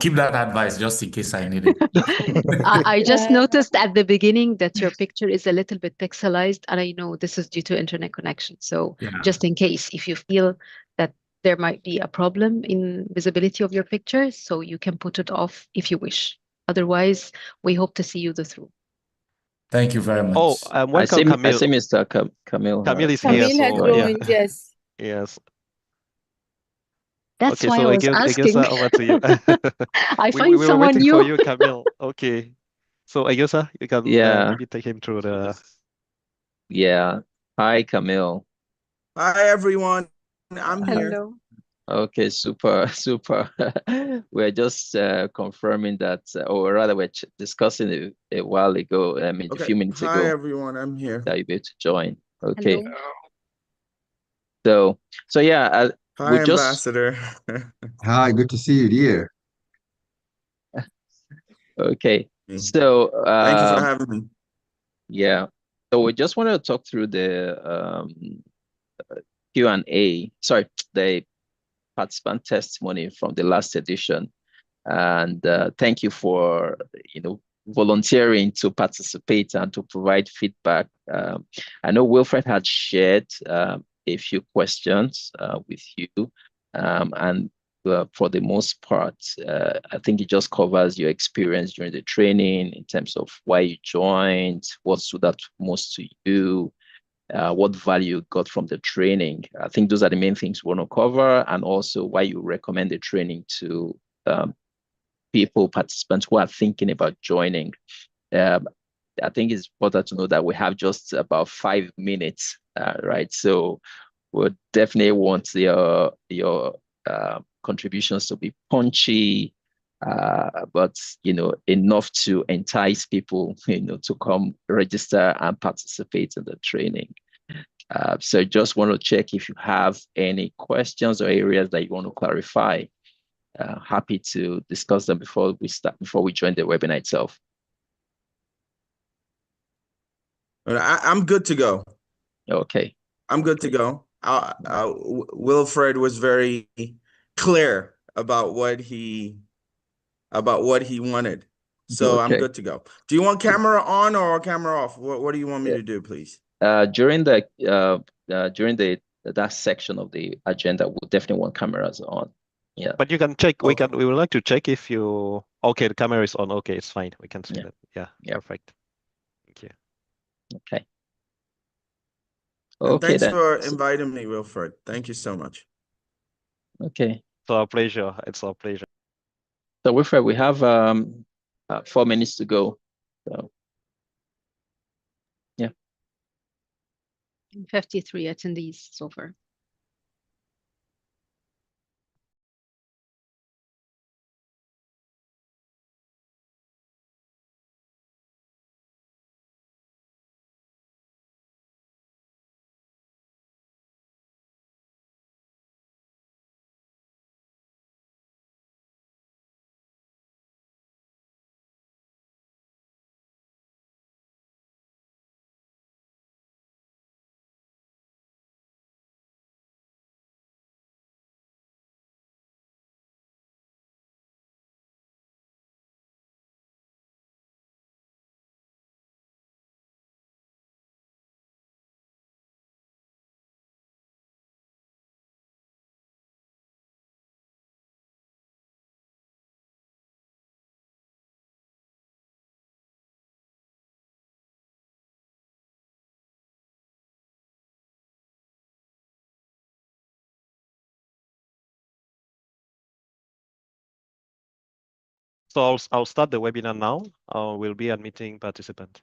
Keep that advice just in case I need it. I just Yeah. noticed at the beginning that your picture is a little bit pixelized, and I know this is due to internet connection. So Yeah. just in case, if you feel that there might be a problem in visibility of your picture, so you can put it off if you wish. Otherwise, we hope to see you through. Thank you very Oh, much. welcome, I Camille. see Mr. Camille Camille is has here, Camille has so joined. yeah, joined, yes. yes. That's Okay, why I so was I guess asking. over to you. I We find were someone waiting for new. you, Camille. Okay, so I guess you can Yeah, maybe take him through the. yeah. Hi, Camille. Hi, everyone. I'm here. Hello. Okay, super, super. We're just confirming that, or rather, we're discussing a while ago, I mean, a Okay. few minutes Hi, ago, everyone. I'm here. that you'll be able to join. Okay, Hello. so yeah, we Hi, just, Ambassador. Hi, good to see you, dear. okay. So, Thank you for having me. yeah. So we just wanted to talk through the Q&A, sorry, the participant testimony from the last edition. And thank you for, volunteering to participate and to provide feedback. I know Wilfred had shared a few questions with you, and for the most part, I think it just covers your experience during the training in terms of why you joined, what stood out most to you, what value you got from the training. I think those are the main things we want to cover, and also why you recommend the training to people, participants who are thinking about joining. Um, I think it's important to know that we have just about 5 minutes, right? So we'll definitely want your contributions to be punchy, but enough to entice people, to come register and participate in the training. So just want to check if you have any questions or areas that you want to clarify. Happy to discuss them before we join the webinar itself. I'm good to go. Okay. I'm good to go. Wilfred was very clear about what he wanted. So I'm Okay. good to go. Do you want camera on or camera off? What do you want me to do, please? During that section of the agenda, we'll definitely want cameras on. Yeah. But you can check. Okay. We would like to check if you. Okay, the camera is on. Okay, it's fine. We can see Yeah. that. Yeah, Yeah. perfect. Thank you. Okay. And Okay thanks then. for inviting me, Wilfred. Thank you so much. Okay. It's our pleasure. It's our pleasure. So Wilfred, we have 4 minutes to go. So yeah. 53 attendees so far. So I'll start the webinar now. We'll be admitting participants.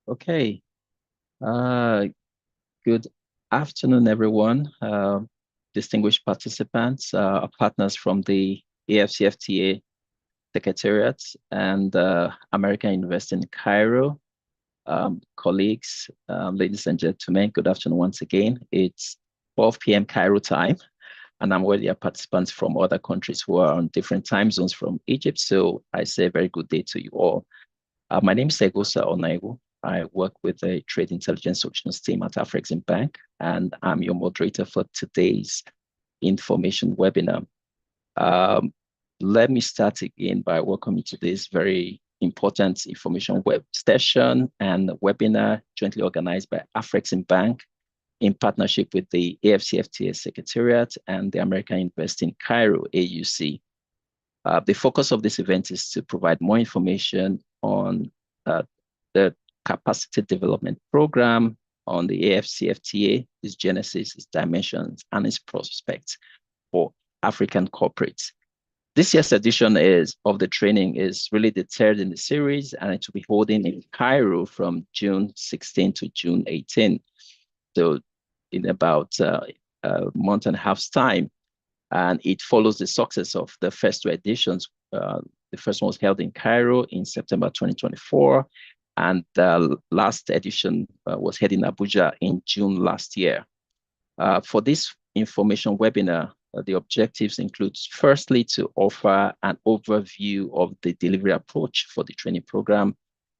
Okay. Good afternoon, everyone. Distinguished participants, our partners from the AfCFTA Secretariat and American University in Cairo, colleagues, ladies and gentlemen, good afternoon once again. It's 12 p.m. Cairo time, and I'm aware there are participants from other countries who are on different time zones from Egypt. So I say a very good day to you all. My name is Egosa Onaiwu. I work with the Trade Intelligence Solutions team at AfCFTA Bank, and I'm your moderator for today's information webinar. Let me start again by welcoming you to this very important information web session and webinar jointly organized by AfCFTA Bank in partnership with the AfCFTA Secretariat and the American University in Cairo, AUC. The focus of this event is to provide more information on the capacity development program, on the AfCFTA, its genesis, its dimensions, and its prospects for African corporates. This year's edition of the training is really the third in the series, and it will be holding in Cairo from June 16 to June 18. So in about a month and a half's time. And it follows the success of the first two editions. The first one was held in Cairo in September 2024, and the last edition was held in Abuja in June last year. For this information webinar, the objectives include, firstly, to offer an overview of the delivery approach for the training program,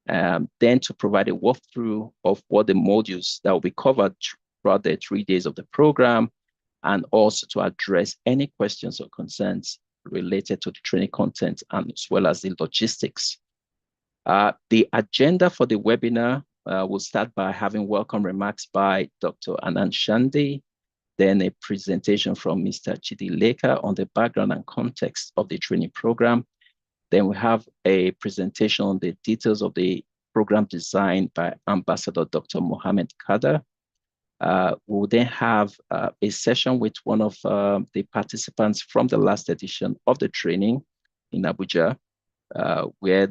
then to provide a walkthrough of what the modules that will be covered throughout the 3 days of the program, and also to address any questions or concerns related to the training content, and as well as the logistics. The agenda for the webinar will start by having welcome remarks by Dr. Anand Shande, then a presentation from Mr. Chidi Leka on the background and context of the training program. Then we have a presentation on the details of the program design by Ambassador Dr. Mohamed Kader. We'll then have a session with one of the participants from the last edition of the training in Abuja, where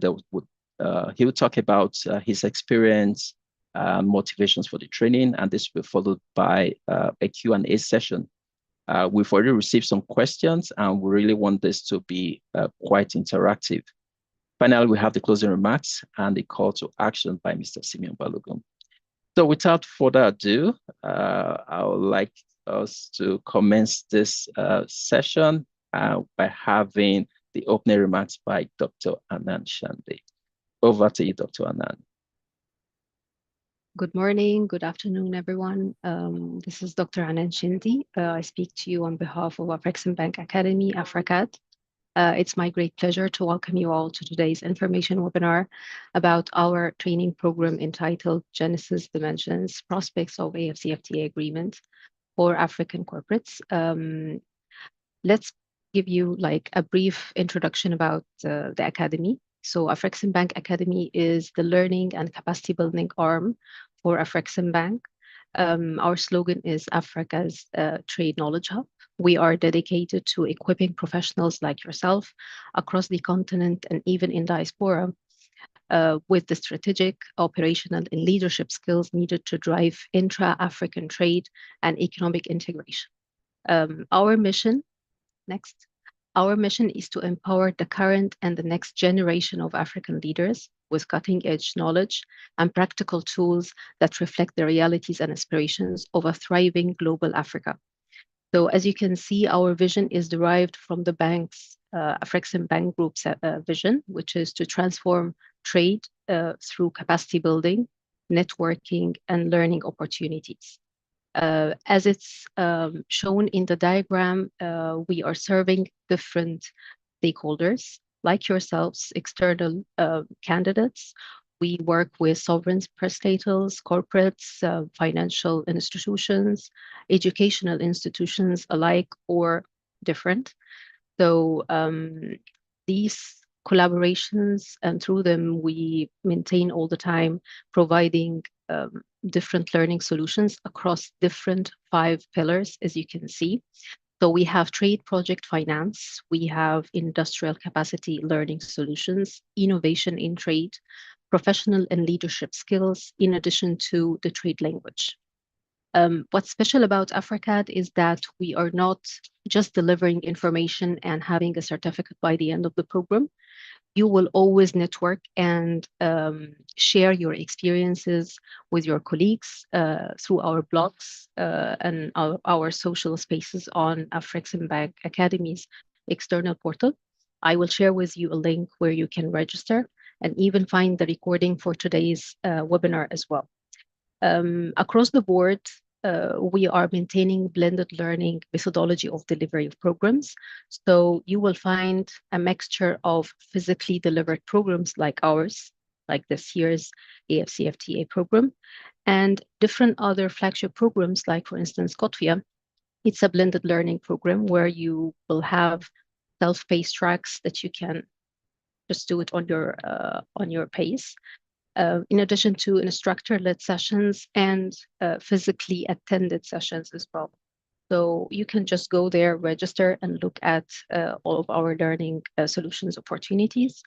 he will talk about his experience, motivations for the training, and this will be followed by a Q&A session. We've already received some questions, and we really want this to be quite interactive. Finally, we have the closing remarks and the call to action by Mr. Simeon Balogun. So without further ado, I would like us to commence this session by having the opening remarks by Dr. Anand Shande. Over to you, Dr. Anand. Good morning, good afternoon, everyone. This is Dr. Anand Shinde. I speak to you on behalf of AfCFTA Bank Academy, AfriCAD. It's my great pleasure to welcome you all to today's information webinar about our training program entitled Genesis, Dimensions, Prospects of AfCFTA Agreement for African Corporates. Let's give you like a brief introduction about the Academy. So AfCFTA Bank Academy is the learning and capacity building arm for AfCFTA Bank. Our slogan is Africa's Trade Knowledge Hub. We are dedicated to equipping professionals like yourself across the continent and even in diaspora with the strategic, operational, and leadership skills needed to drive intra-African trade and economic integration. Our mission is to empower the current and the next generation of African leaders with cutting-edge knowledge and practical tools that reflect the realities and aspirations of a thriving global Africa. So as you can see, our vision is derived from the bank's, AfCFTA Bank Group's vision, which is to transform trade through capacity building, networking, and learning opportunities. As it's shown in the diagram, we are serving different stakeholders like yourselves, external candidates. We work with sovereigns, parastatals, corporates, financial institutions, educational institutions alike or different. So these collaborations, and through them, we maintain all the time providing different learning solutions across different 5 pillars, as you can see. So we have trade project finance, we have industrial capacity learning solutions, innovation in trade, professional and leadership skills, in addition to the trade language. What's special about AfriCAD is that we are not just delivering information and having a certificate by the end of the program. You will always network and share your experiences with your colleagues through our blogs and our social spaces on AfCFTA Academy's external portal. I will share with you a link where you can register and even find the recording for today's webinar as well. Across the board, we are maintaining blended learning methodology of delivery of programs. So you will find a mixture of physically delivered programs like ours, like this year's AfCFTA program, and different other flagship programs, like for instance, COTFIA. It's a blended learning program where you will have self-paced tracks that you can just do it on your pace. In addition to instructor-led sessions and physically attended sessions as well. So you can just go there, register, and look at all of our learning solutions opportunities.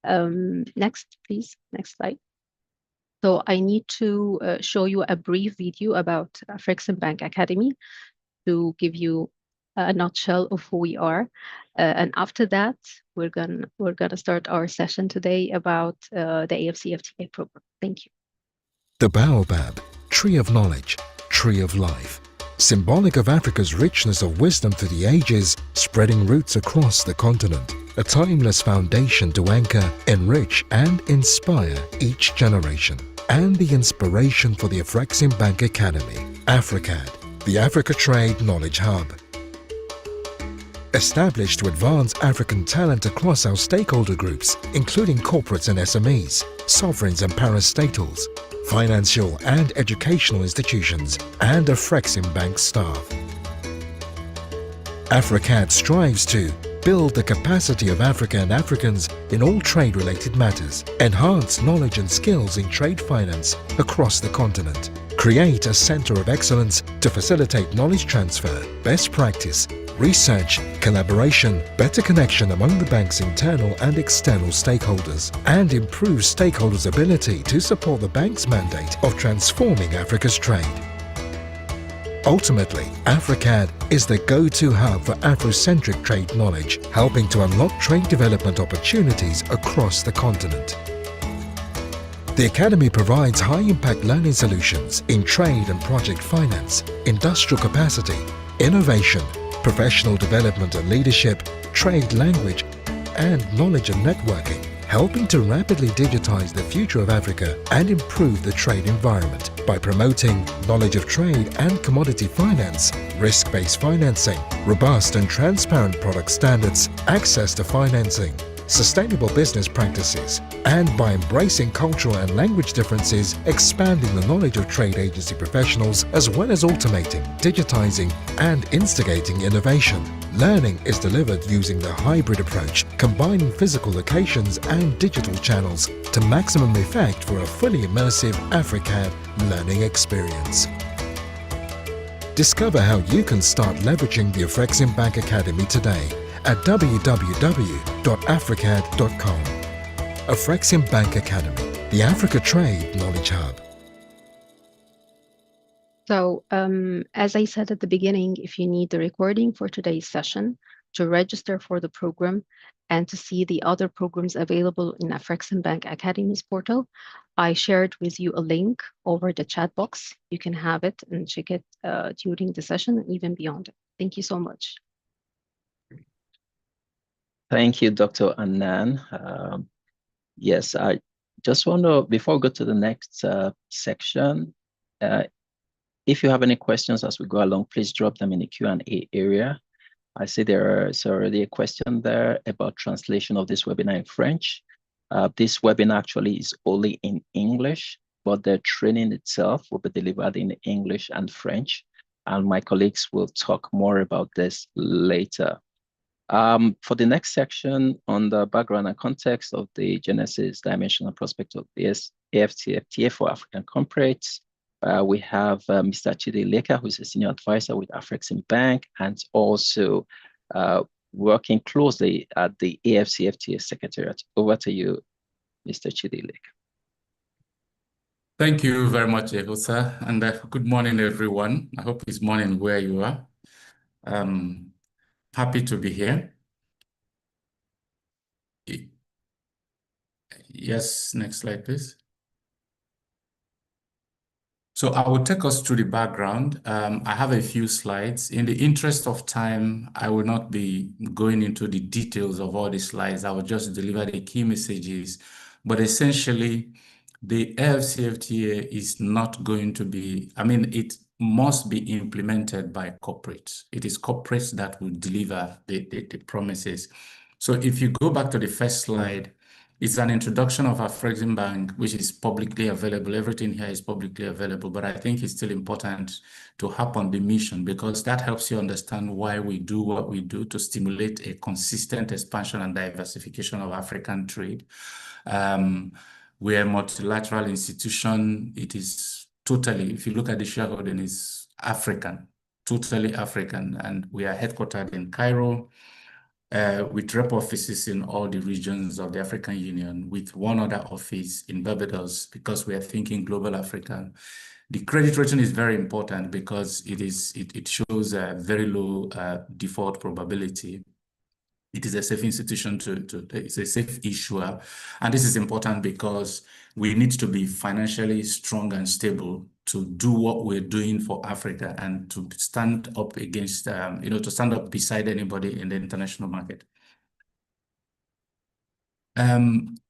Next, please, next slide. So I need to show you a brief video about AfCFTA Academy to give you a nutshell of who we are. And after that, we're gonna start our session today about the AfCFTA program. Thank you. The baobab, tree of knowledge, tree of life, symbolic of Africa's richness of wisdom through the ages, spreading roots across the continent, a timeless foundation to anchor, enrich and inspire each generation, and the inspiration for the AfCFTA Academy, AfriCAD, the Africa Trade Knowledge Hub. Established to advance African talent across our stakeholder groups, including corporates and SMEs, sovereigns and parastatals, financial and educational institutions, and AfCFTA staff. AfriCAD strives to build the capacity of Africa and Africans in all trade-related matters, enhance knowledge and skills in trade finance across the continent, create a center of excellence to facilitate knowledge transfer, best practice, research, collaboration, better connection among the bank's internal and external stakeholders, and improve stakeholders' ability to support the bank's mandate of transforming Africa's trade. Ultimately, AfriCAD is the go-to hub for Afrocentric trade knowledge, helping to unlock trade development opportunities across the continent. The Academy provides high-impact learning solutions in trade and project finance, industrial capacity, innovation, professional development and leadership, trade language, and knowledge and networking, helping to rapidly digitize the future of Africa and improve the trade environment by promoting knowledge of trade and commodity finance, risk-based financing, robust and transparent product standards, access to financing, sustainable business practices, and by embracing cultural and language differences, expanding the knowledge of trade agency professionals, as well as automating, digitizing, and instigating innovation. Learning is delivered using the hybrid approach, combining physical locations and digital channels to maximum effect for a fully immersive AfriCAD learning experience. Discover how you can start leveraging the AfCFTA Academy today at www.africad.com. AfCFTA Academy, the Africa Trade Knowledge Hub. So, as I said at the beginning, if you need the recording for today's session, to register for the program, and to see the other programs available in AfCFTA Academy's portal, I shared with you a link over the chat box. You can have it and check it during the session and even beyond it. Thank you so much. Thank you, Dr. Annan. Yes, I just want to, before we go to the next section, if you have any questions as we go along, please drop them in the Q&A area. I see there is already a question there about translation of this webinar in French. This webinar actually is only in English, but the training itself will be delivered in English and French, and my colleagues will talk more about this later. For the next section on the background and context of the Genesis dimension and prospect of the AfCFTA for African corporates, we have Mr. Chidi Leka, who is a senior advisor with AfCFTA and also working closely at the AfCFTA Secretariat. Over to you, Mr. Chidi Leka. Thank you very much, Ehosa, and good morning, everyone. I hope it's morning where you are. Happy to be here. Yes, next slide, please. So I will take us through the background. I have a few slides. In the interest of time, I will not be going into the details of all the slides. I will just deliver the key messages. But essentially, the AfCFTA is not going to be, it must be implemented by corporates. It is corporates that will deliver the promises. So if you go back to the first slide, it's an introduction of Afreximbank, which is publicly available. Everything here is publicly available, but I think it's still important to harp on the mission because that helps you understand why we do what we do to stimulate a consistent expansion and diversification of African trade. We're a multilateral institution. It is totally, if you look at the shareholding, it's African, totally African, and we are headquartered in Cairo. With rep offices in all the regions of the African Union, with one other office in Barbados, because we are thinking global Africa. The credit rating is very important because it shows a very low default probability. It is a safe institution it's a safe issuer. And this is important because we need to be financially strong and stable to do what we're doing for Africa and to stand up against, to stand up beside anybody in the international market. Then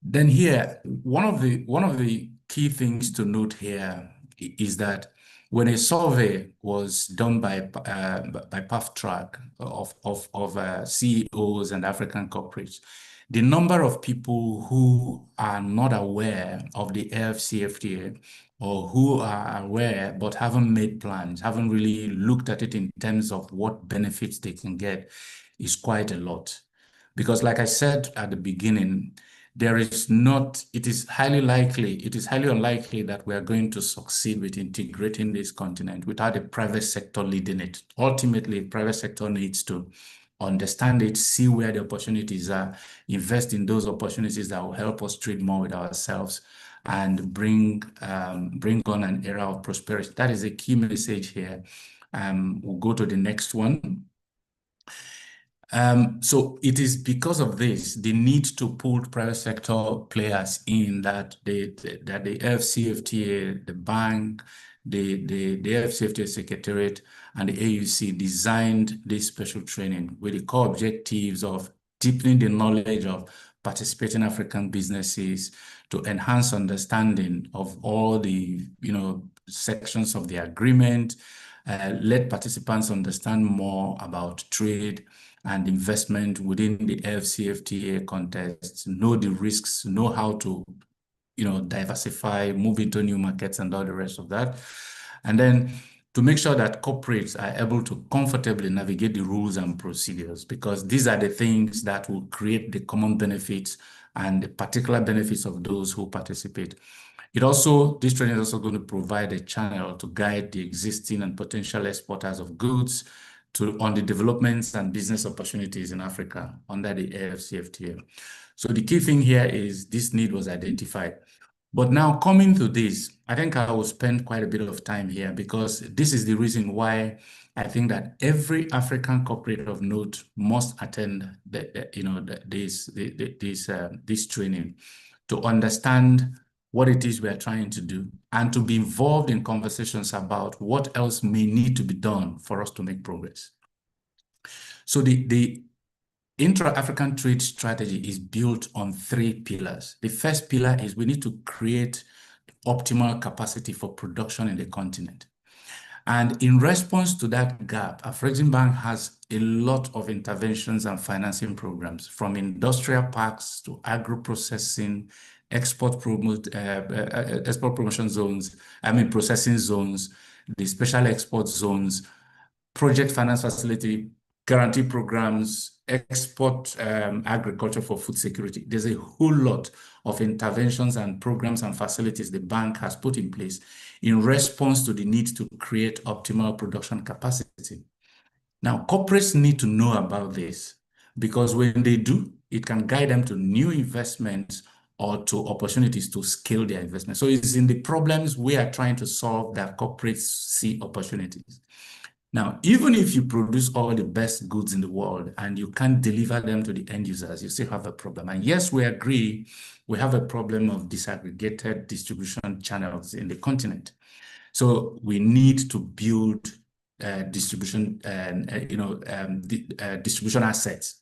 here, one of the key things to note here is that when a survey was done by PathTrack of CEOs and African corporates, the number of people who are not aware of the AfCFTA or who are aware but haven't made plans, haven't really looked at it in terms of what benefits they can get is quite a lot. Because like I said at the beginning, it is highly unlikely that we are going to succeed with integrating this continent without the private sector leading it. Ultimately, the private sector needs to understand it, see where the opportunities are, invest in those opportunities that will help us trade more with ourselves and bring on an era of prosperity. That is a key message here. We'll go to the next one. So it is because of this, the need to pull private sector players in that the AfCFTA, the bank, the AfCFTA Secretariat, and the AUC designed this special training with the core objectives of deepening the knowledge of participating African businesses to enhance understanding of all the sections of the agreement, let participants understand more about trade and investment within the AfCFTA context, know the risks, know how to, diversify, move into new markets and all the rest of that. And then to make sure that corporates are able to comfortably navigate the rules and procedures, because these are the things that will create the common benefits and the particular benefits of those who participate. This training is also going to provide a channel to guide the existing and potential exporters of goods on the developments and business opportunities in Africa under the AfCFTA. So the key thing here is this need was identified. But now coming to this, I think I will spend quite a bit of time here because this is the reason why I think that every African corporate of note must attend this training to understand what it is we are trying to do and to be involved in conversations about what else may need to be done for us to make progress. So the Intra-African trade strategy is built on 3 pillars. The first pillar is we need to create optimal capacity for production in the continent. And in response to that gap, Afreximbank has a lot of interventions and financing programs, from industrial parks to agro-processing, export promotion zones, processing zones, the special export zones, project finance facility, guarantee programs, export agriculture for food security. There's a whole lot of interventions and programs and facilities the bank has put in place in response to the need to create optimal production capacity. Now, corporates need to know about this because when they do, it can guide them to new investments or to opportunities to scale their investment. So it's in the problems we are trying to solve that corporates see opportunities. Now, even if you produce all the best goods in the world and you can't deliver them to the end users, you still have a problem. And yes, we agree, we have a problem of disaggregated distribution channels in the continent. So we need to build distribution distribution assets.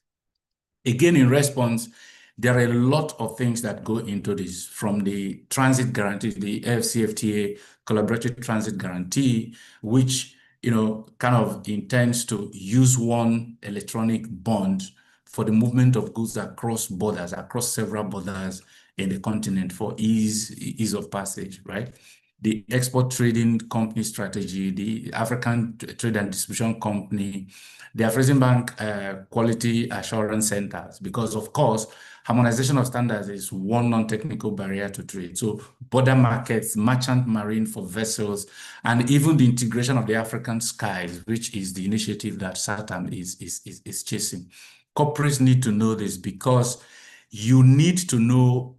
Again, in response, there are a lot of things that go into this, from the transit guarantee, the AfCFTA collaborative transit guarantee, which kind of intends to use one electronic bond for the movement of goods across borders, across several borders in the continent for ease of passage, right? The export trading company strategy, the African Trade and Distribution Company, the Afreximbank quality assurance centers, because of course, harmonization of standards is one non-technical barrier to trade. So border markets, merchant marine for vessels, and even the integration of the African skies, which is the initiative that SATAM is chasing. Corporates need to know this, because you need to know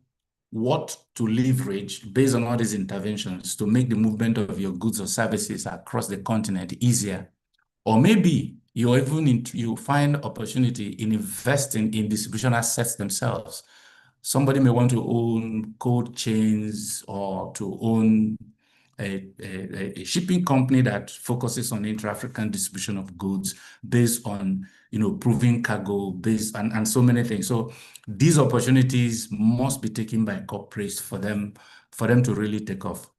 what to leverage based on all these interventions to make the movement of your goods or services across the continent easier. Or maybe you find opportunity in investing in distribution assets themselves. Somebody may want to own cold chains or to own a shipping company that focuses on intra-African distribution of goods based on proving cargo based and so many things. So these opportunities must be taken by corporates for them to really take off.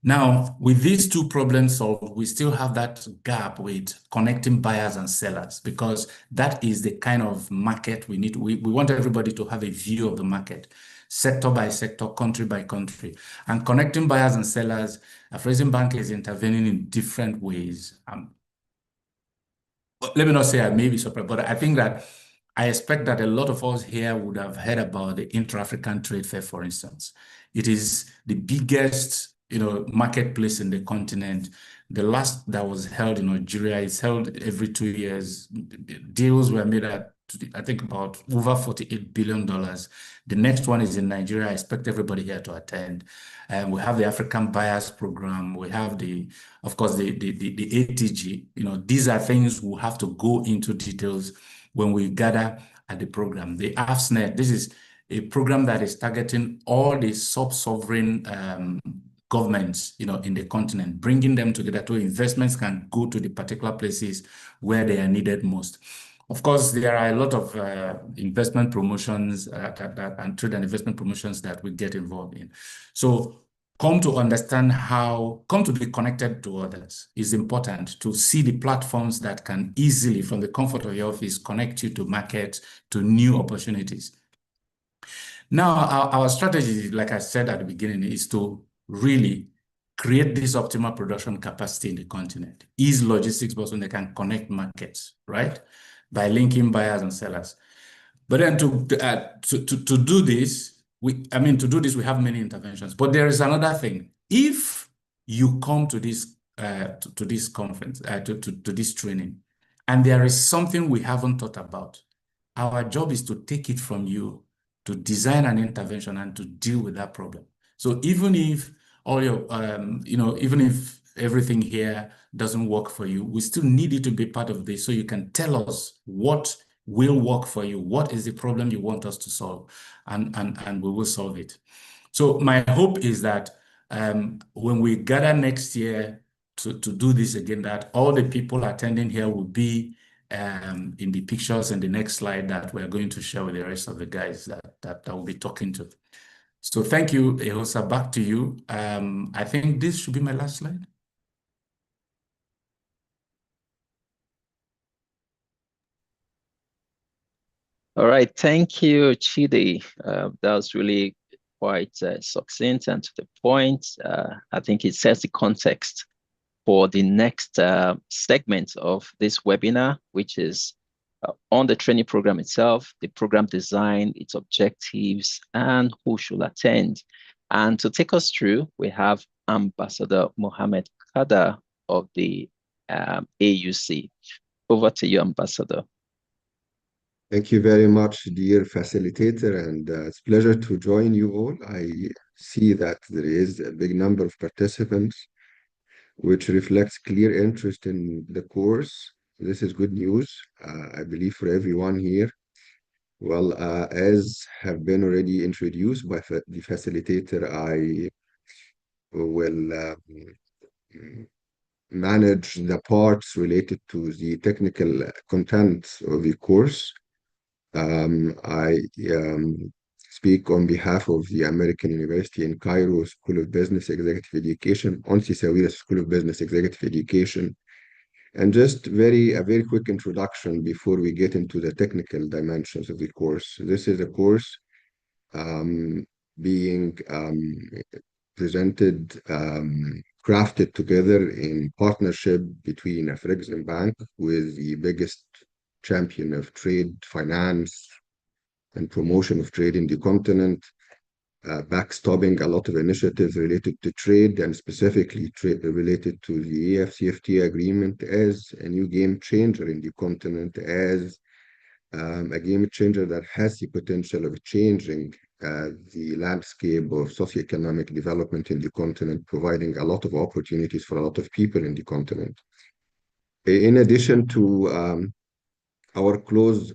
Now, with these two problems solved, we still have that gap with connecting buyers and sellers, because that is the kind of market we need. We want everybody to have a view of the market, sector by sector, country by country. And connecting buyers and sellers, Afreximbank is intervening in different ways. Let me not say I may be surprised, but I think that I expect that a lot of us here would have heard about the Intra-African Trade Fair, for instance. It is the biggest marketplace in the continent. The last that was held in Nigeria is held every 2 years. Deals were made at, I think, about over $48 billion. The next one is in Nigeria. I expect everybody here to attend. And we have the African Buyers Program. We have of course, the ATG. These are things we'll have to go into details when we gather at the program. The AfCFTA, this is a program that is targeting all the sub-sovereign governments, in the continent, bringing them together so investments can go to the particular places where they are needed most. Of course, there are a lot of investment promotions and trade and investment promotions that we get involved in. So come to be connected to others is important, to see the platforms that can easily, from the comfort of your office, connect you to markets, to new opportunities. Now, our strategy, like I said at the beginning, is to really create this optimal production capacity in the continent, ease logistics, but when they can connect markets, right? By linking buyers and sellers. But then to do this, we have many interventions. But there is another thing. If you come to this conference, to this training, and there is something we haven't thought about, our job is to take it from you, to design an intervention and to deal with that problem. So even if even if everything here doesn't work for you, we still need you to be part of this, so you can tell us what will work for you, what is the problem you want us to solve, and we will solve it. So my hope is that when we gather next year to do this again, that all the people attending here will be in the pictures in the next slide that we're going to share with the rest of the guys that we'll be talking to. So thank you, Ehosa, back to you. I think this should be my last slide. All right, thank you, Chidi. That was really quite succinct and to the point. I think it sets the context for the next segment of this webinar, which is on the training program itself, the program design, its objectives, and who should attend. And to take us through, we have Ambassador Mohammed Kada of the AUC. Over to you, Ambassador. Thank you very much, dear facilitator, and it's a pleasure to join you all. I see that there is a big number of participants, which reflects clear interest in the course. This is good news, I believe, for everyone here. Well, as have been already introduced by the facilitator, I will manage the parts related to the technical content of the course. I speak on behalf of the American University in Cairo School of Business Executive Education, Onsi Sawira School of Business Executive Education. And just a very quick introduction before we get into the technical dimensions of the course. This is a course being presented, crafted together in partnership between AfCFTA Bank with the biggest champion of trade, finance, and promotion of trade in the continent, backstopping a lot of initiatives related to trade and specifically related to the AfCFTA agreement as a new game changer in the continent, as a game changer that has the potential of changing the landscape of socioeconomic development in the continent, providing a lot of opportunities for a lot of people in the continent. In addition to our close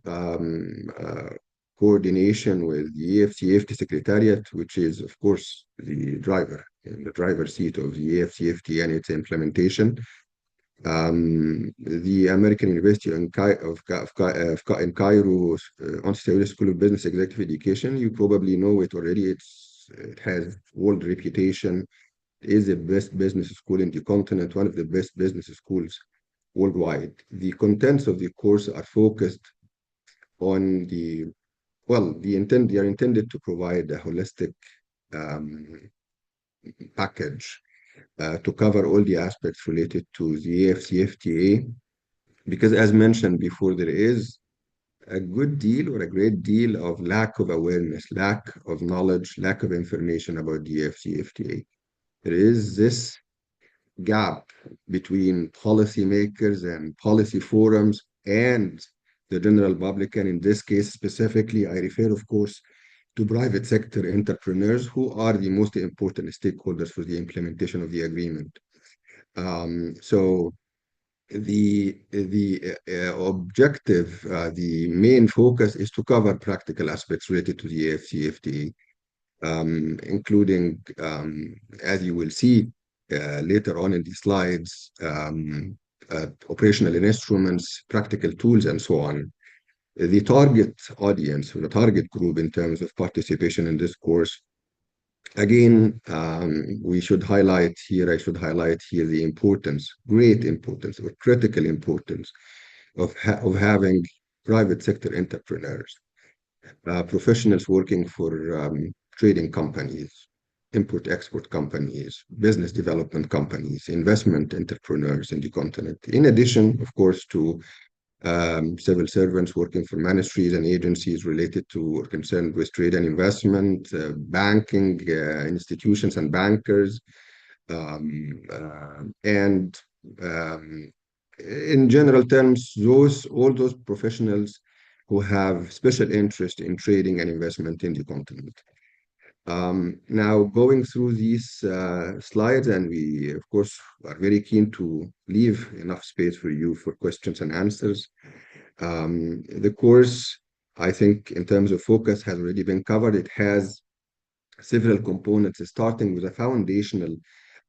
coordination with the AfCFTA Secretariat, which is, of course, the driver's seat of the AfCFTA and its implementation. The American University in Cairo, Onsi Sawira School of Business Executive Education, you probably know it already. It has world reputation. It is the best business school in the continent, one of the best business schools worldwide. The contents of the course are focused on they are intended to provide a holistic package to cover all the aspects related to the AfCFTA, because as mentioned before, there is a good deal or a great deal of lack of awareness, lack of knowledge, lack of information about the AfCFTA. There is this gap between policymakers and policy forums and the general public, and in this case specifically, I refer, of course, to private sector entrepreneurs who are the most important stakeholders for the implementation of the agreement. So the objective, the main focus is to cover practical aspects related to the AfCFTA, including, as you will see later on in the slides, operational instruments, practical tools, and so on. The target audience, or the target group in terms of participation in this course, again, I should highlight here the importance, great importance, or critical importance of having private sector entrepreneurs, professionals working for trading companies, import-export companies, business development companies, investment entrepreneurs in the continent. In addition, of course, to civil servants working for ministries and agencies related to or concerned with trade and investment, banking institutions and bankers, and in general terms, all those professionals who have special interest in trading and investment in the continent. Now, going through these slides, and we, of course, are very keen to leave enough space for you for questions and answers. The course, I think, in terms of focus, has already been covered. It has several components, starting with a foundational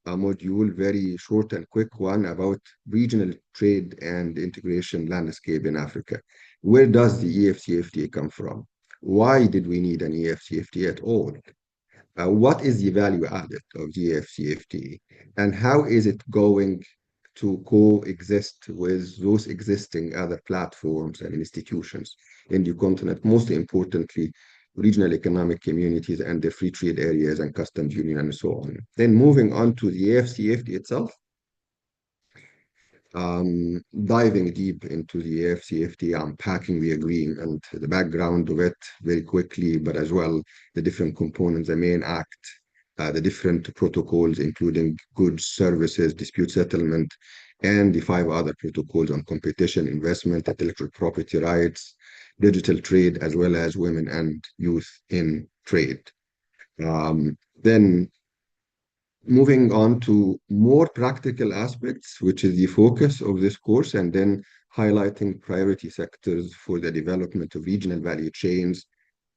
module, very short and quick one, about regional trade and integration landscape in Africa. Where does the AfCFTA come from? Why did we need an AfCFTA at all? What is the value added of the AfCFTA, and how is it going to coexist with those existing other platforms and institutions in the continent, most importantly, regional economic communities and the free trade areas and customs union and so on. Then moving on to the AfCFTA itself, diving deep into the AfCFTA, unpacking the agreement, the background of it very quickly, but as well the different components, the main act, the different protocols, including goods, services, dispute settlement, and the 5 other protocols on competition, investment, intellectual property rights, digital trade, as well as women and youth in trade. Then moving on to more practical aspects, which is the focus of this course, and then highlighting priority sectors for the development of regional value chains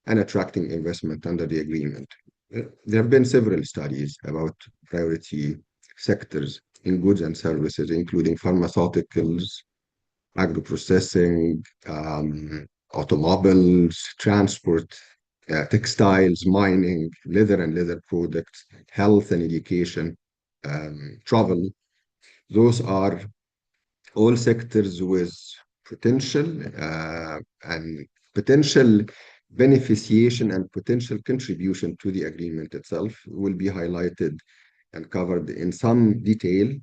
and attracting investment under the agreement. There have been several studies about priority sectors in goods and services, including pharmaceuticals, agro-processing, automobiles, transport, textiles, mining, leather and leather products, health and education, travel. Those are all sectors with potential and potential beneficiation and potential contribution to the agreement itself will be highlighted and covered in some detail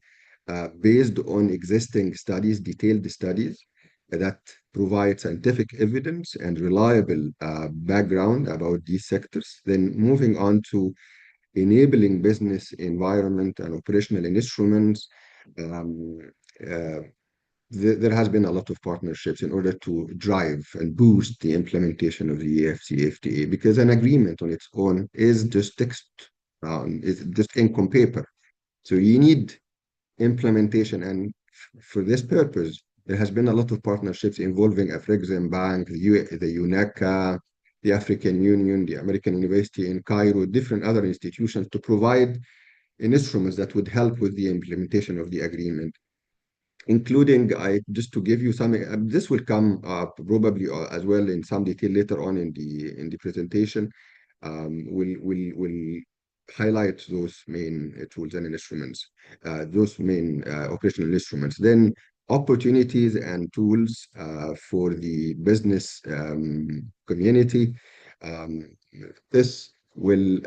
based on existing studies, detailed studies that provide scientific evidence and reliable background about these sectors. Then moving on to enabling business environment and operational instruments. There has been a lot of partnerships in order to drive and boost the implementation of the AfCFTA, because an agreement on its own is just text, it's just ink on paper. So you need implementation, and for this purpose, there has been a lot of partnerships involving AfCFTA Bank, the UNECA, the African Union, the American University in Cairo, different other institutions to provide instruments that would help with the implementation of the agreement, including, just to give you some, this will come probably as well in some detail later on in the presentation. We'll highlight those main tools and instruments, those main operational instruments. Then opportunities and tools for the business community. This will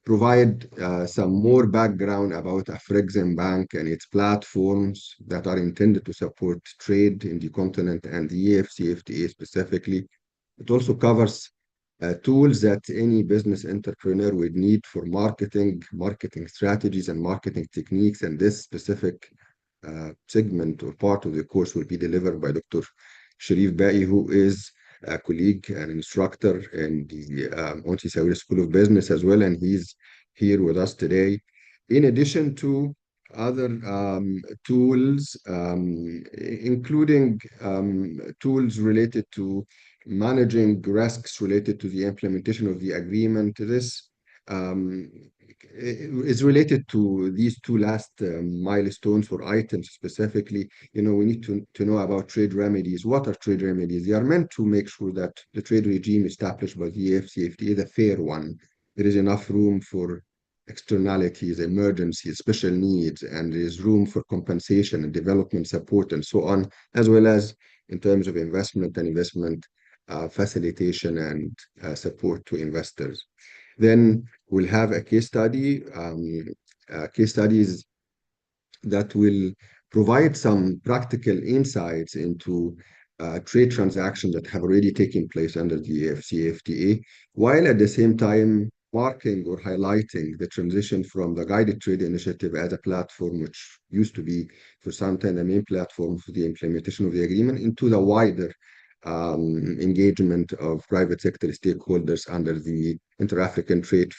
provide some more background about AfCFTA Bank and its platforms that are intended to support trade in the continent and the AfCFTA specifically. It also covers tools that any business entrepreneur would need for marketing strategies and marketing techniques, and this specific segment or part of the course will be delivered by Dr. Sharif Bai, who is a colleague and instructor in the Onsi Sawir School of Business as well, and he's here with us today. In addition to other tools, including tools related to managing risks related to the implementation of the agreement. This is related to these two last milestones or items specifically. We need to know about trade remedies. What are trade remedies? They are meant to make sure that the trade regime established by the AfCFTA is a fair one. There is enough room for externalities, emergencies, special needs, and there is room for compensation and development support and so on, as well as in terms of investment and investment facilitation and support to investors. Then we'll have a case study, case studies that will provide some practical insights into trade transactions that have already taken place under the AfCFTA, while at the same time marking or highlighting the transition from the Guided Trade Initiative as a platform, which used to be for some time the main platform for the implementation of the agreement, into the wider engagement of private sector stakeholders under the Intra-African Trade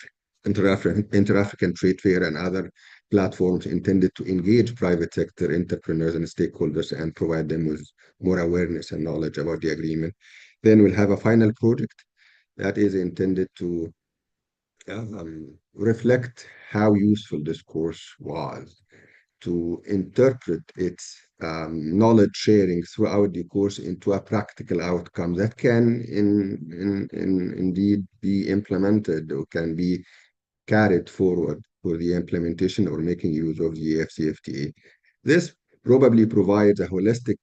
Fair and other platforms intended to engage private sector entrepreneurs and stakeholders and provide them with more awareness and knowledge about the agreement. Then we'll have a final project that is intended to reflect how useful this course was, to interpret its knowledge sharing throughout the course into a practical outcome that can indeed be implemented or can be carried forward for the implementation or making use of the AfCFTA. This probably provides a holistic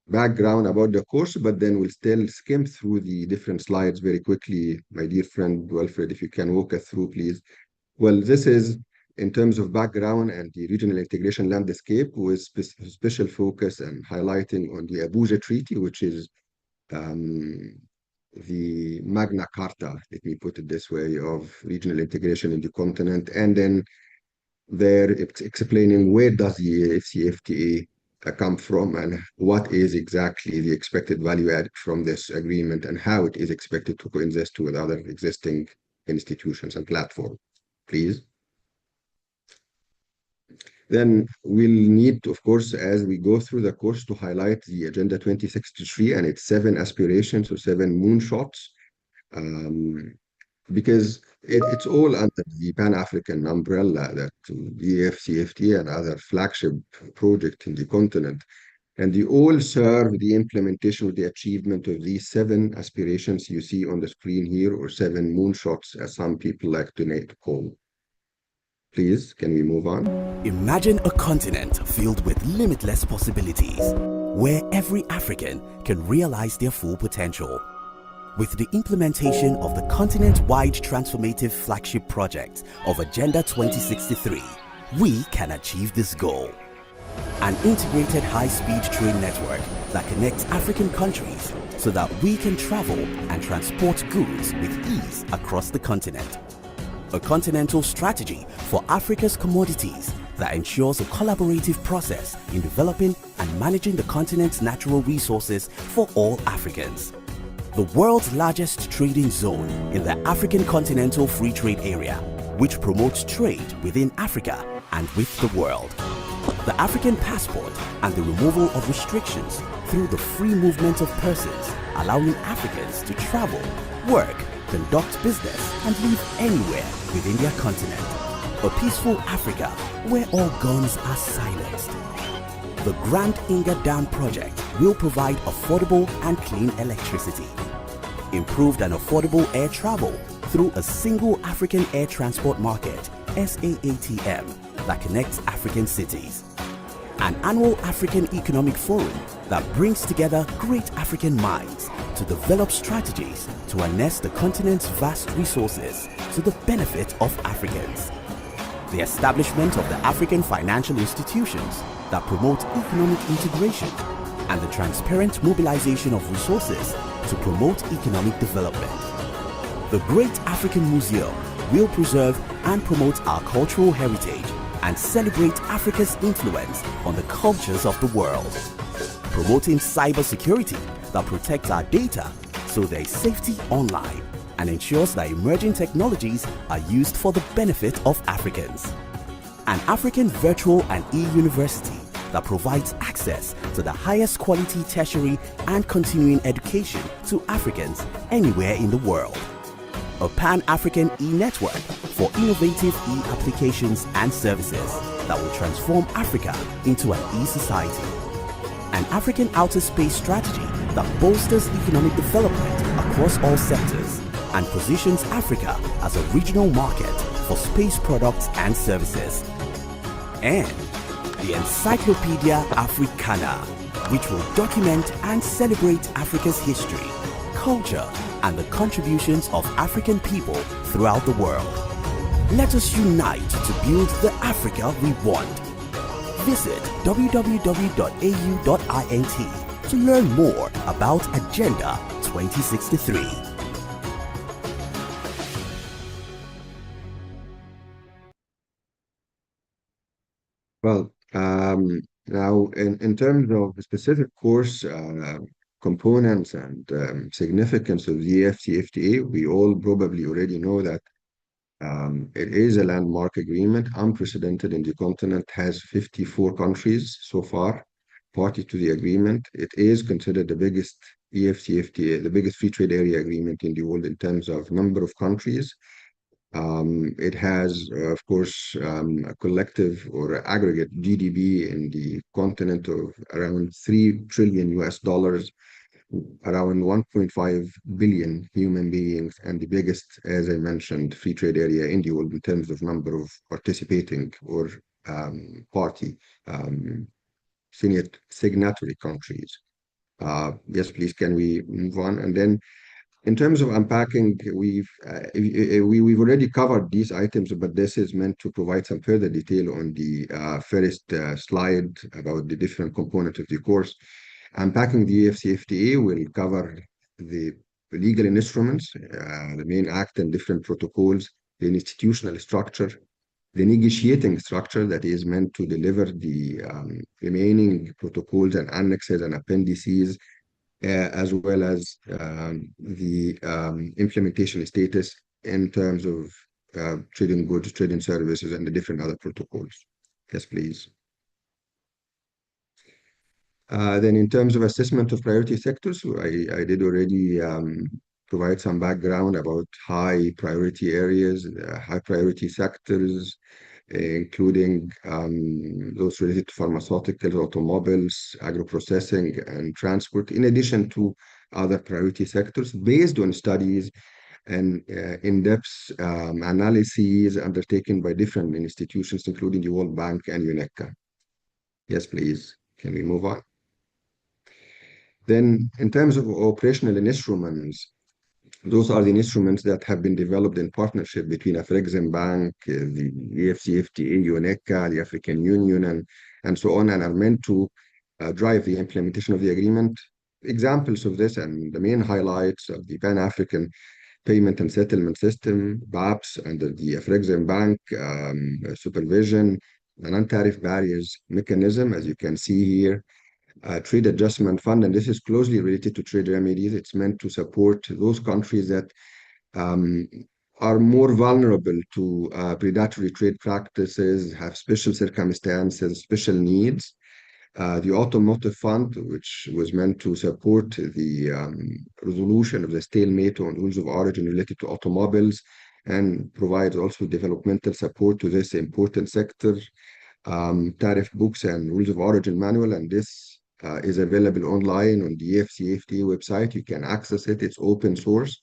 background about the course, but then we'll still skim through the different slides very quickly. My dear friend Wilfred, if you can walk us through, please. Well, this is in terms of background and the regional integration landscape, with special focus and highlighting on the Abuja Treaty, which is the Magna Carta, let me put it this way, of regional integration in the continent. And then there it's explaining where does the AfCFTA come from, and what is exactly the expected value added from this agreement, and how it is expected to coexist with other existing institutions and platforms, please. Then we'll need, of course, as we go through the course, to highlight the Agenda 2063 and its 7 aspirations or 7 moonshots, because it's all under the Pan-African umbrella that the AfCFTA and other flagship project in the continent, and they all serve the implementation of the achievement of these 7 aspirations you see on the screen here, or 7 moonshots, as some people like to call. Please, can we move on? Imagine a continent filled with limitless possibilities, where every African can realize their full potential. With the implementation of the continent-wide transformative flagship project of Agenda 2063, we can achieve this goal. An integrated high-speed train network that connects African countries so that we can travel and transport goods with ease across the continent. A continental strategy for Africa's commodities that ensures a collaborative process in developing and managing the continent's natural resources for all Africans. The world's largest trading zone in the African Continental Free Trade Area, which promotes trade within Africa and with the world. The African passport and the removal of restrictions through the free movement of persons, allowing Africans to travel, work, conduct business and live anywhere within their continent. A peaceful Africa where all guns are silenced. The Grand Inga Dam project will provide affordable and clean electricity. Improved and affordable air travel through a single African air transport market, SAATM, that connects African cities. An annual African Economic Forum that brings together great African minds to develop strategies to harness the continent's vast resources to the benefit of Africans. The establishment of the African financial institutions that promote economic integration and the transparent mobilization of resources to promote economic development. The Great African Museum will preserve and promote our cultural heritage and celebrate Africa's influence on the cultures of the world. Promoting cybersecurity that protects our data so there is safety online and ensures that emerging technologies are used for the benefit of Africans. An African virtual and e-university that provides access to the highest quality tertiary and continuing education to Africans anywhere in the world. A Pan-African e-network for innovative e-applications and services that will transform Africa into an e-society. An African outer space strategy that bolsters economic development across all sectors and positions Africa as a regional market for space products and services. And the Encyclopedia Africana, which will document and celebrate Africa's history, culture, and the contributions of African people throughout the world. Let us unite to build the Africa we want. Visit www.au.int to learn more about Agenda 2063. Well, now in terms of the specific course components and significance of the AfCFTA, we all probably already know that it is a landmark agreement, unprecedented in the continent, has 54 countries so far party to the agreement. It is considered the biggest AfCFTA, the biggest free trade area agreement in the world in terms of number of countries. It has, of course, a collective or aggregate GDP in the continent of around $3 trillion, around 1.5 billion human beings, and the biggest, as I mentioned, free trade area in the world in terms of number of participating or party signatory countries. Yes, please, can we move on? And then in terms of unpacking, we've already covered these items, but this is meant to provide some further detail on the first slide about the different components of the course. Unpacking the AfCFTA will cover the legal instruments, the main act and different protocols, the institutional structure, the negotiating structure that is meant to deliver the remaining protocols and annexes and appendices, as well as the implementation status in terms of trading goods, trading services, and the different other protocols. Yes, please. Then in terms of assessment of priority sectors, I did already provide some background about high priority areas, high priority sectors, including those related to pharmaceuticals, automobiles, agro-processing, and transport, in addition to other priority sectors based on studies and in-depth analyses undertaken by different institutions, including the World Bank and UNECA. Yes, please. Can we move on? Then, in terms of operational instruments, those are the instruments that have been developed in partnership between AfCFTA, the AfCFTA, UNECA, the African Union, and so on, and are meant to drive the implementation of the agreement. Examples of this and the main highlights of the Pan-African Payment and Settlement System, BAPS, under the AfCFTA supervision, the non-tariff barriers mechanism, as you can see here, trade adjustment fund, and this is closely related to trade remedies. It's meant to support those countries that are more vulnerable to predatory trade practices, have special circumstances, special needs. The automotive fund, which was meant to support the resolution of the stalemate on rules of origin related to automobiles, and provides also developmental support to this important sector. Tariff books and rules of origin manual, and this is available online on the AfCFTA website. You can access it. It's open source.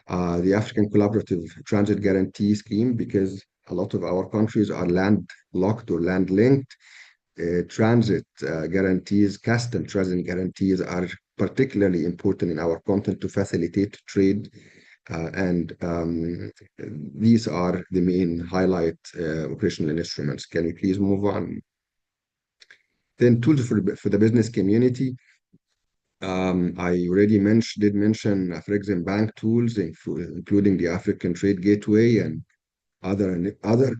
The African Collaborative Transit Guarantee Scheme, because a lot of our countries are landlocked or land-linked. Transit guarantees, custom transit guarantees are particularly important in our continent to facilitate trade. And these are the main highlight operational instruments. Can we please move on? Then tools for the business community. I already did mention AfCFTA Bank tools, including the African Trade Gateway and other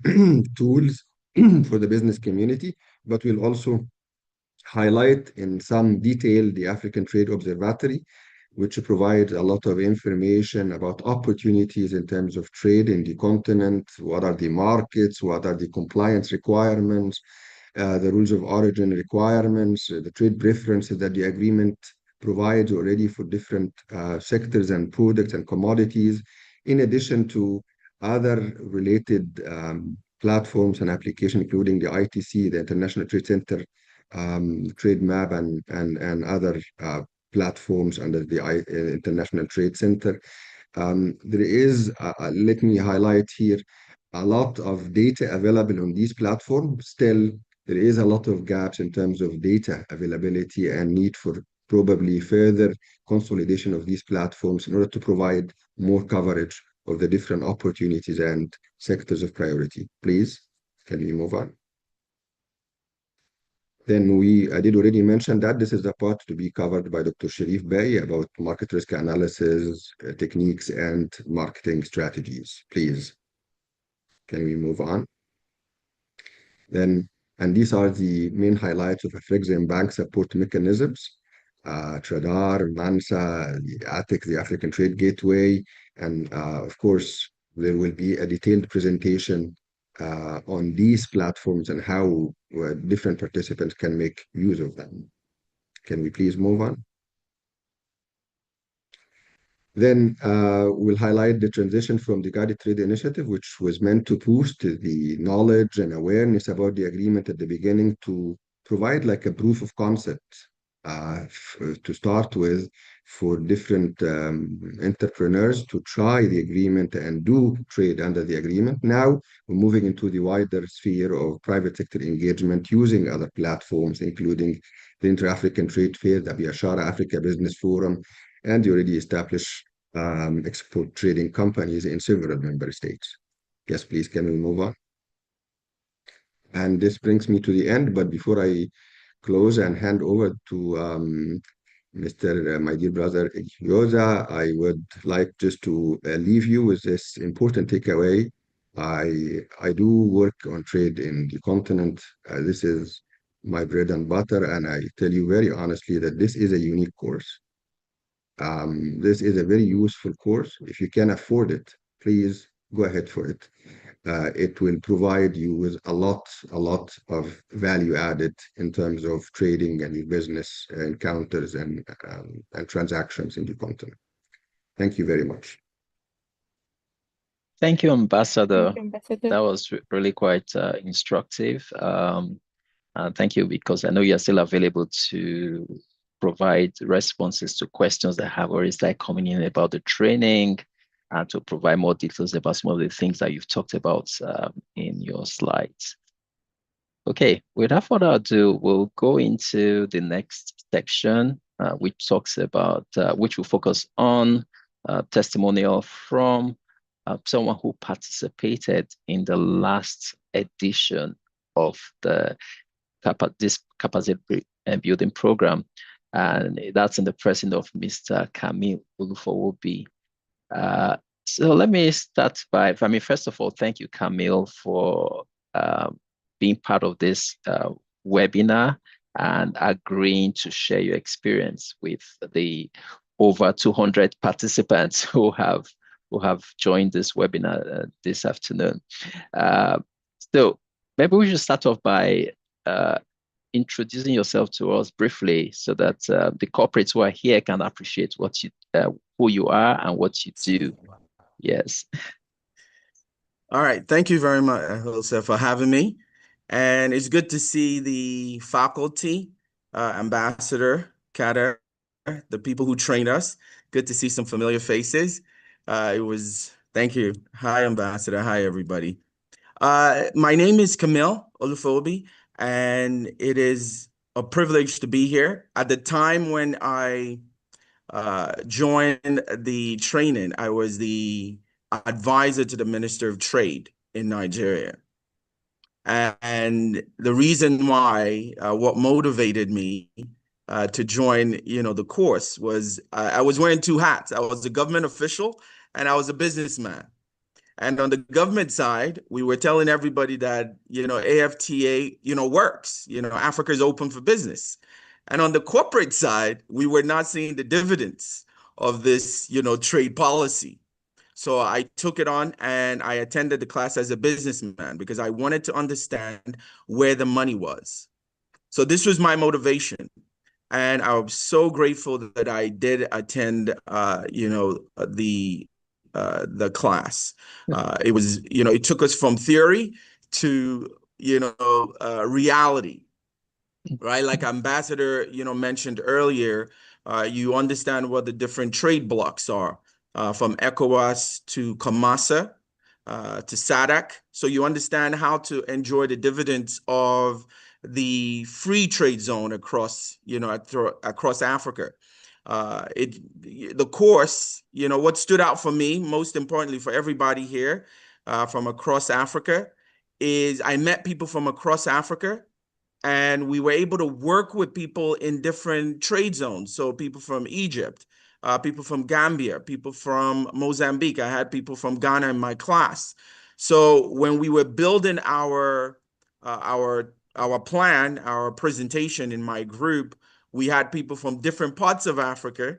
tools for the business community, but we'll also highlight in some detail the African Trade Observatory, which provides a lot of information about opportunities in terms of trade in the continent. What are the markets? What are the compliance requirements? The rules of origin requirements, the trade preferences that the agreement provides already for different sectors and products and commodities, in addition to other related platforms and applications, including the ITC, the International Trade Center, Trade Map, and other platforms under the International Trade Center. There is, let me highlight here, a lot of data available on these platforms. Still, there is a lot of gaps in terms of data availability and need for probably further consolidation of these platforms in order to provide more coverage of the different opportunities and sectors of priority. Please, can we move on? Then I did already mention that this is the part to be covered by Dr. Sharif Bey about market risk analysis, techniques, and marketing strategies. Please, can we move on? Then, and these are the main highlights of AfCFTA Bank support mechanisms. TRADAR, MANSA, the ATIC, the African Trade Gateway, and of course, there will be a detailed presentation on these platforms and how different participants can make use of them. Can we please move on? Then we'll highlight the transition from the Guided Trade Initiative, which was meant to boost the knowledge and awareness about the agreement at the beginning, to provide like a proof of concept to start with for different entrepreneurs to try the agreement and do trade under the agreement. Now we're moving into the wider sphere of private sector engagement using other platforms, including the Intra-African Trade Fair, the Biashara Africa Business Forum, and the already established export trading companies in several member states. Yes, please, can we move on? And this brings me to the end, but before I close and hand over to my dear brother Yoza, I would like just to leave you with this important takeaway. I do work on trade in the continent. This is my bread and butter, and I tell you very honestly that this is a unique course. This is a very useful course. If you can afford it, please go ahead for it. It will provide you with a lot of value added in terms of trading and your business encounters and transactions in the continent. Thank you very much. Thank you, Ambassador. Thank you, Ambassador. That was really quite instructive. Thank you, because I know you're still available to provide responses to questions that have already started coming in about the training, and to provide more details about some of the things that you've talked about in your slides. Okay, without further ado, we'll go into the next section, which talks about, which will focus on testimonial from someone who participated in the last edition of this capacity building program, and that's in the presence of Mr. Camille Ulufowobi. So let me start by, first of all, thank you, Camille, for being part of this webinar and agreeing to share your experience with the over 200 participants who have joined this webinar this afternoon. So maybe we should start off by introducing yourself to us briefly, so that the corporates who are here can appreciate what you, who you are and what you do. Yes. All right. Thank you very much, Jose, for having me. And it's good to see the faculty, Ambassador Kader, the people who trained us. Good to see some familiar faces. Thank you. Hi, Ambassador. Hi, everybody. My name is Camille Ulufowobi, and it is a privilege to be here. At the time when I joined the training, I was the advisor to the Minister of Trade in Nigeria. And the reason why, what motivated me to join, the course was I was wearing two hats. I was a government official and I was a businessman. And on the government side, we were telling everybody that, AfCFTA, works, Africa is open for business. And on the corporate side, we were not seeing the dividends of this, trade policy. So I took it on and I attended the class as a businessman because I wanted to understand where the money was. So this was my motivation. And I was so grateful that I did attend, the class. It was, it took us from theory to, reality, right? Like Ambassador, mentioned earlier, you understand what the different trade blocks are, from ECOWAS to COMASA, to SADC. So you understand how to enjoy the dividends of the free trade zone across, across Africa. The course, what stood out for me, most importantly for everybody here from across Africa, is I met people from across Africa, and we were able to work with people in different trade zones. So people from Egypt, people from Gambia, people from Mozambique. I had people from Ghana in my class. So when we were building our plan, our presentation in my group, we had people from different parts of Africa,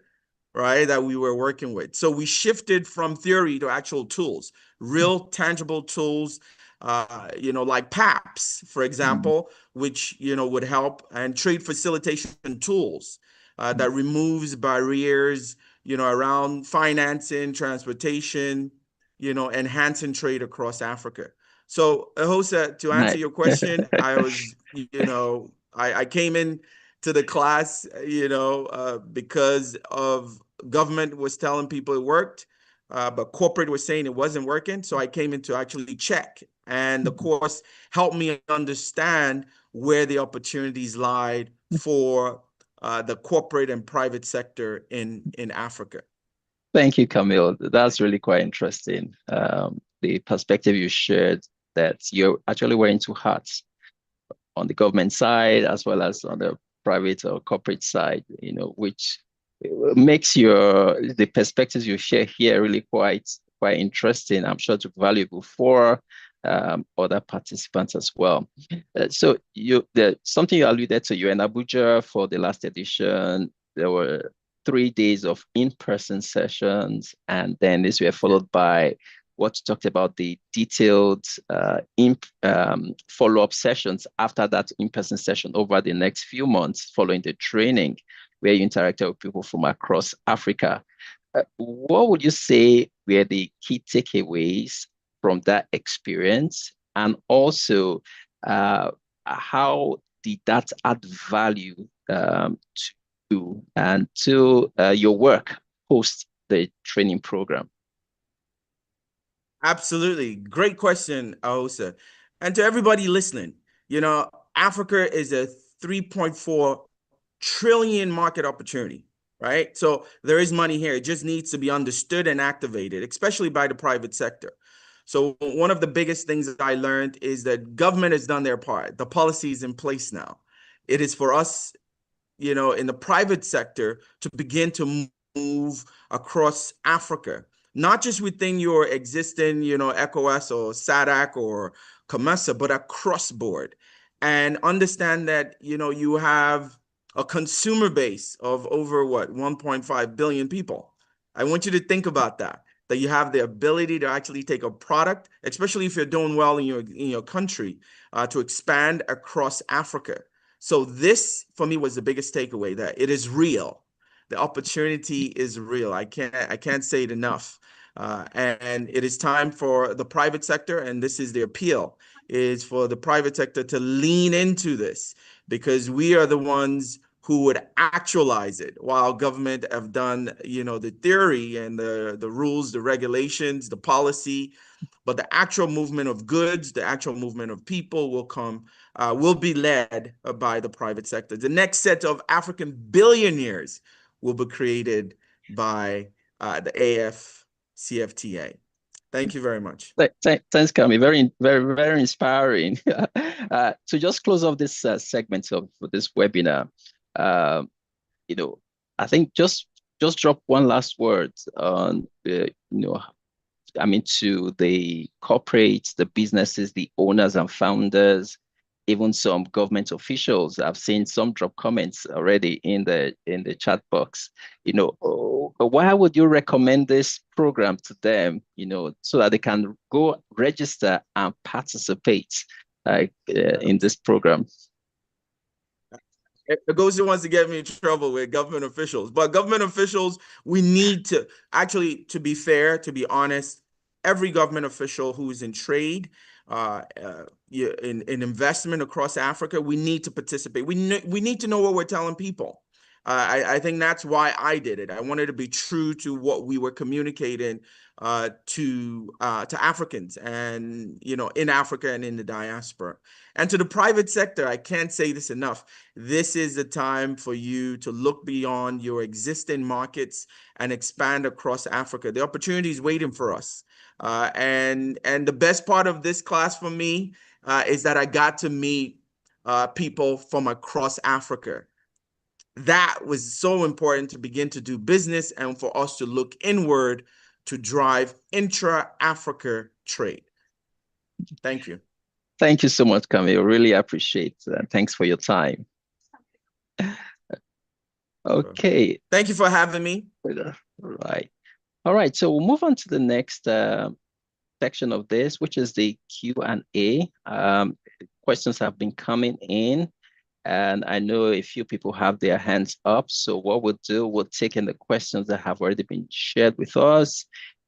right, that we were working with. So we shifted from theory to actual tools, real tangible tools, like PAPS, for example, which, would help, and trade facilitation tools that removes barriers, around financing, transportation, enhancing trade across Africa. So, Jose, to answer your question, I was, I came in to the class, because of government was telling people it worked, but corporate was saying it wasn't working. So I came in to actually check, and the course helped me understand where the opportunities lied for the corporate and private sector in Africa. Thank you, Camille. That's really quite interesting. The perspective you shared, that you're actually wearing two hats, on the government side as well as on the private or corporate side, which makes the perspectives you share here really quite quite interesting. I'm sure to be valuable for other participants as well. So something you alluded to, you're in Abuja for the last edition. There were 3 days of in-person sessions, and then these were followed by what you talked about, the detailed follow-up sessions after that in-person session over the next few months following the training, where you interacted with people from across Africa. What would you say were the key takeaways from that experience? And also, how did that add value to you and to your work post the training program? Absolutely. Great question, Ahosa. And to everybody listening, Africa is a 3.4 trillion market opportunity, right? So there is money here. It just needs to be understood and activated, especially by the private sector. So one of the biggest things that I learned is that government has done their part. The policy is in place now. It is for us, in the private sector to begin to move across Africa, not just within your existing, ECOWAS or SADC or COMESA, but across board. And understand that, you have a consumer base of over 1.5 billion people. I want you to think about that you have the ability to actually take a product, especially if you're doing well in your country, to expand across Africa. So this, for me, was the biggest takeaway, that it is real. The opportunity is real. I can't say it enough. And it is time for the private sector, and this is the appeal, is for the private sector to lean into this, because we are the ones who would actualize it, while government have done, the theory and the rules, the regulations, the policy, but the actual movement of goods, the actual movement of people will be led by the private sector. The next set of African billionaires will be created by the AfCFTA. Thank you very much. Thanks, Kami. Very, very, very inspiring. To just close off this segment of this webinar, I think just drop one last word on, to the corporates, the businesses, the owners and founders, even some government officials. I've seen some drop comments already in the chat box. Why would you recommend this program to them, so that they can go register and participate in this program? It goes to wants to get me in trouble with government officials. But government officials, we need to actually, to be fair, to be honest, every government official who is in trade, in investment across Africa, we need to participate. We need to know what we're telling people. I think that's why I did it. I wanted to be true to what we were communicating to Africans, and in Africa and in the diaspora. And to the private sector, I can't say this enough. This is the time for you to look beyond your existing markets and expand across Africa. The opportunity is waiting for us. And the best part of this class for me is that I got to meet people from across Africa. That was so important to begin to do business and for us to look inward to drive intra-Africa trade. Thank you. Thank you so much, Camille. Really appreciate it. Thanks for your time. Okay. Thank you for having me. Right. All right. So we'll move on to the next section of this, which is the Q&A. Questions have been coming in, and I know a few people have their hands up. So what we'll do, we'll take in the questions that have already been shared with us,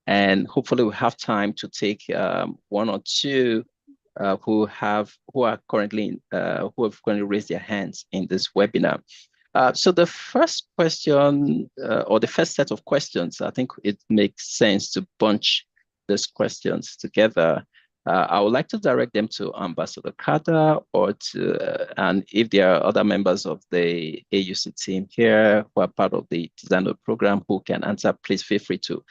and hopefully we'll have time to take one or two who have currently raised their hands in this webinar. So the first question, or the first set of questions, I think it makes sense to bunch these questions together. I would like to direct them to Ambassador Carter, or and if there are other members of the AUC team here who are part of the design of the program who can answer, please feel free to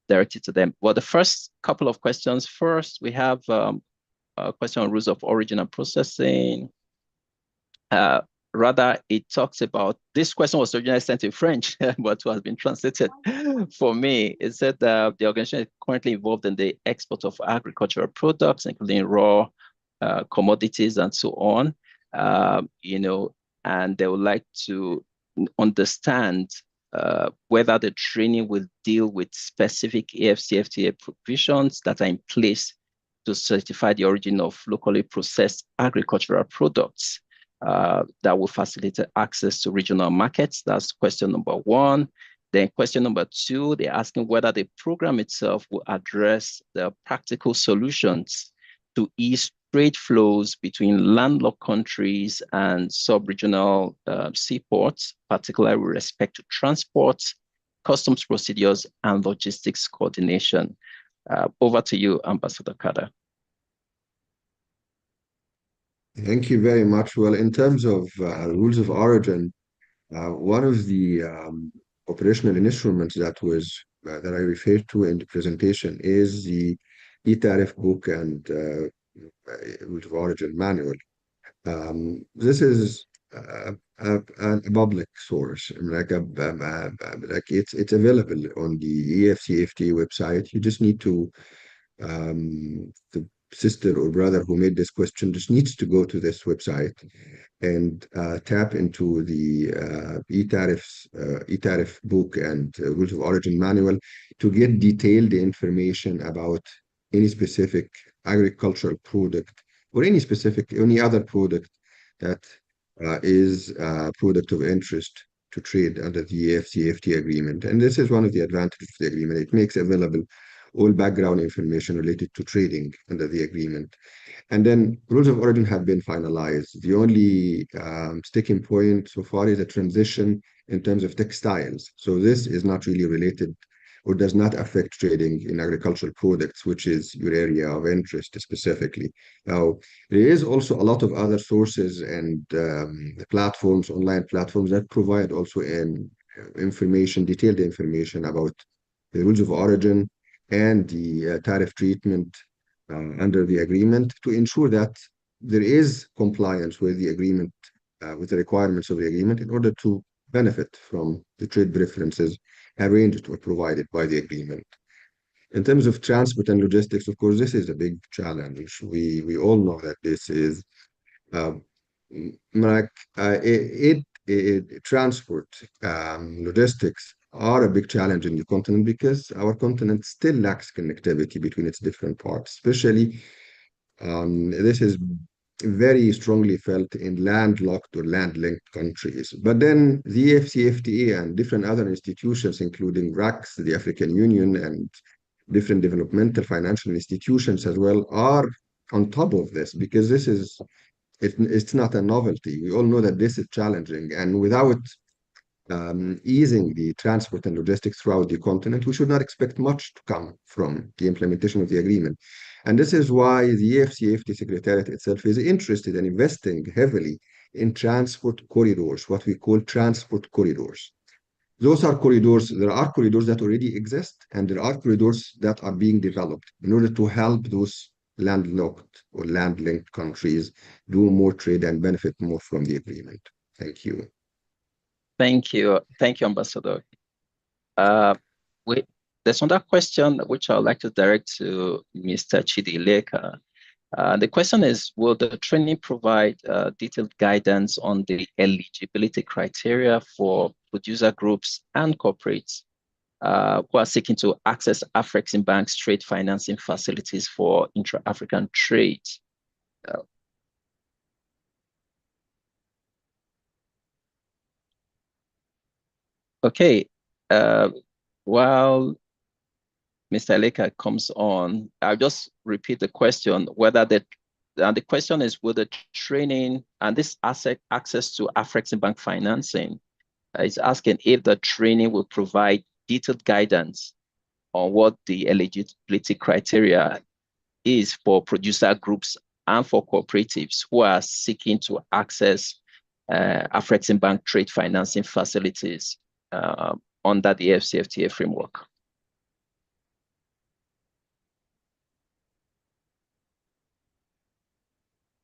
direct it to them. Well, the first couple of questions. First, we have a question on rules of origin and processing. rather it talks about, this question was originally sent in French, but has been translated for me. It said the organization is currently involved in the export of agricultural products, including raw commodities and so on, and they would like to understand whether the training will deal with specific AfCFTA provisions that are in place to certify the origin of locally processed agricultural products that will facilitate access to regional markets. That's question number one. Then question number two, they're asking whether the program itself will address the practical solutions to ease trade flows between landlocked countries and sub-regional seaports, particularly with respect to transport, customs procedures, and logistics coordination. Over to you, Ambassador Kada. Thank you very much. Well, in terms of rules of origin, one of the operational instruments that I referred to in the presentation is the e-tariff book and rules of origin manual. This is a public source, like it's available on the AfCFTA website. You just need to the sister or brother who made this question just needs to go to this website and tap into the e-tariff book and rules of origin manual to get detailed information about any specific agricultural product or any other product that is a product of interest to trade under the AfCFTA agreement. And this is one of the advantages of the agreement. It makes available all background information related to trading under the agreement. And then rules of origin have been finalized. The only sticking point so far is a transition in terms of textiles. So this is not really related or does not affect trading in agricultural products, which is your area of interest specifically. Now, there is also a lot of other sources and platforms, online platforms that provide also detailed information about the rules of origin and the tariff treatment under the agreement to ensure that there is compliance with the agreement, with the requirements of the agreement in order to benefit from the trade preferences arranged or provided by the agreement. In terms of transport and logistics, of course, this is a big challenge. We all know that this is transport, logistics are a big challenge in the continent because our continent still lacks connectivity between its different parts, especially this is very strongly felt in landlocked or land-linked countries. But then the AfCFTA and different other institutions, including RACs, the African Union, and different developmental financial institutions as well, are on top of this because it's not a novelty. We all know that this is challenging, and without easing the transport and logistics throughout the continent, we should not expect much to come from the implementation of the agreement. And this is why the AfCFTA Secretariat itself is interested in investing heavily in transport corridors, what we call transport corridors. Those are corridors, there are corridors that already exist, and there are corridors that are being developed in order to help those landlocked or land-linked countries do more trade and benefit more from the agreement. Thank you. Thank you, Ambassador. There's another question which I'd like to direct to Mr. Chidi Leka. The question is, will the training provide detailed guidance on the eligibility criteria for producer groups and corporates who are seeking to access AfrEximbank's trade financing facilities for intra-African trade? Okay, while Mr. Leka comes on, I'll just repeat the question, whether the question is, will the training and this access to AfrEximbank financing is asking if the training will provide detailed guidance on what the eligibility criteria is for producer groups and for cooperatives who are seeking to access AfrEximbank trade financing facilities under the AfCFTA framework.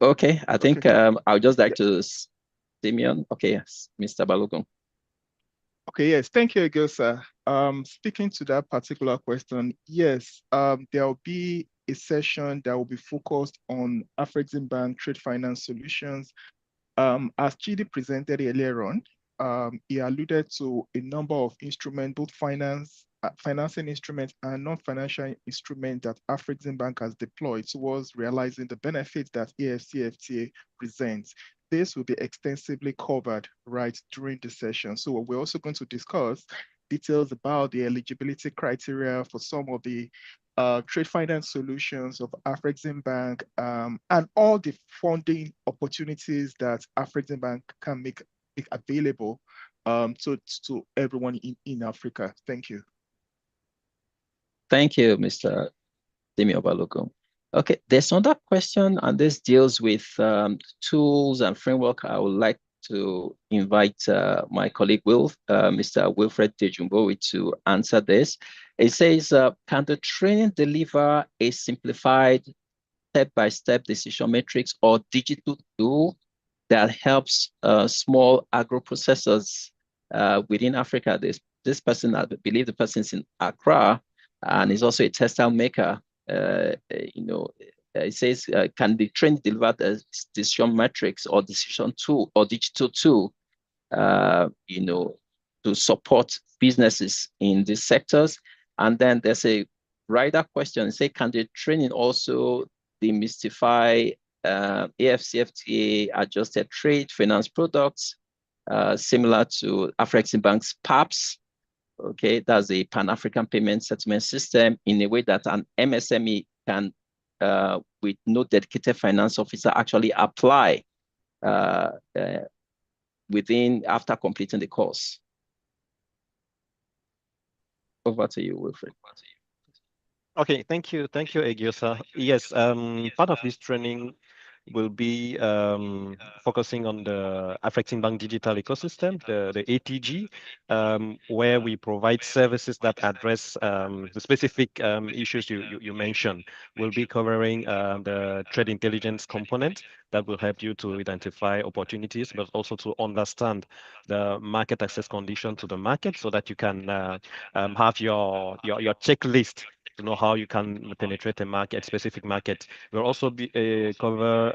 Okay, I think I would just like to Simeon. Okay, yes, Mr. Balogun. Okay, yes, thank you, Egosa. Speaking to that particular question, yes, there will be a session that will be focused on Afreximbank trade finance solutions. As Chidi presented earlier on, he alluded to a number of instruments, both financing instruments and non-financial instruments that Afreximbank has deployed towards realizing the benefits that AfCFTA presents. This will be extensively covered right during the session. So we're also going to discuss details about the eligibility criteria for some of the trade finance solutions of Afreximbank, and all the funding opportunities that Afreximbank can make available to everyone in Africa. Thank you. Thank you, Mr. Simeon Balogun. Okay, there's another question, and this deals with tools and framework. I would like to invite my colleague Mr. Wilfred Dejumbowi to answer this. It says, can the training deliver a simplified step-by-step decision matrix or digital tool that helps small agro-processors within Africa? This person, I believe the person is in Accra and is also a textile maker. It says, can the training deliver a decision matrix or decision tool or digital tool, to support businesses in these sectors? And then there's a rider question, say, can the training also demystify AfCFTA adjusted trade finance products similar to Afreximbank's PAPS? Okay, that's a Pan-African payment settlement system in a way that an MSME can, with no dedicated finance officer, actually apply after completing the course. Over to you, Wilfred. Okay, thank you, Egyosa. Yes, part of this training will be focusing on the Afreximbank digital ecosystem, the ATG, where we provide services that address the specific issues you mentioned. We'll be covering the trade intelligence component that will help you to identify opportunities, but also to understand the market access condition to the market, so that you can have your checklist to know how you can penetrate a specific market. We'll also be cover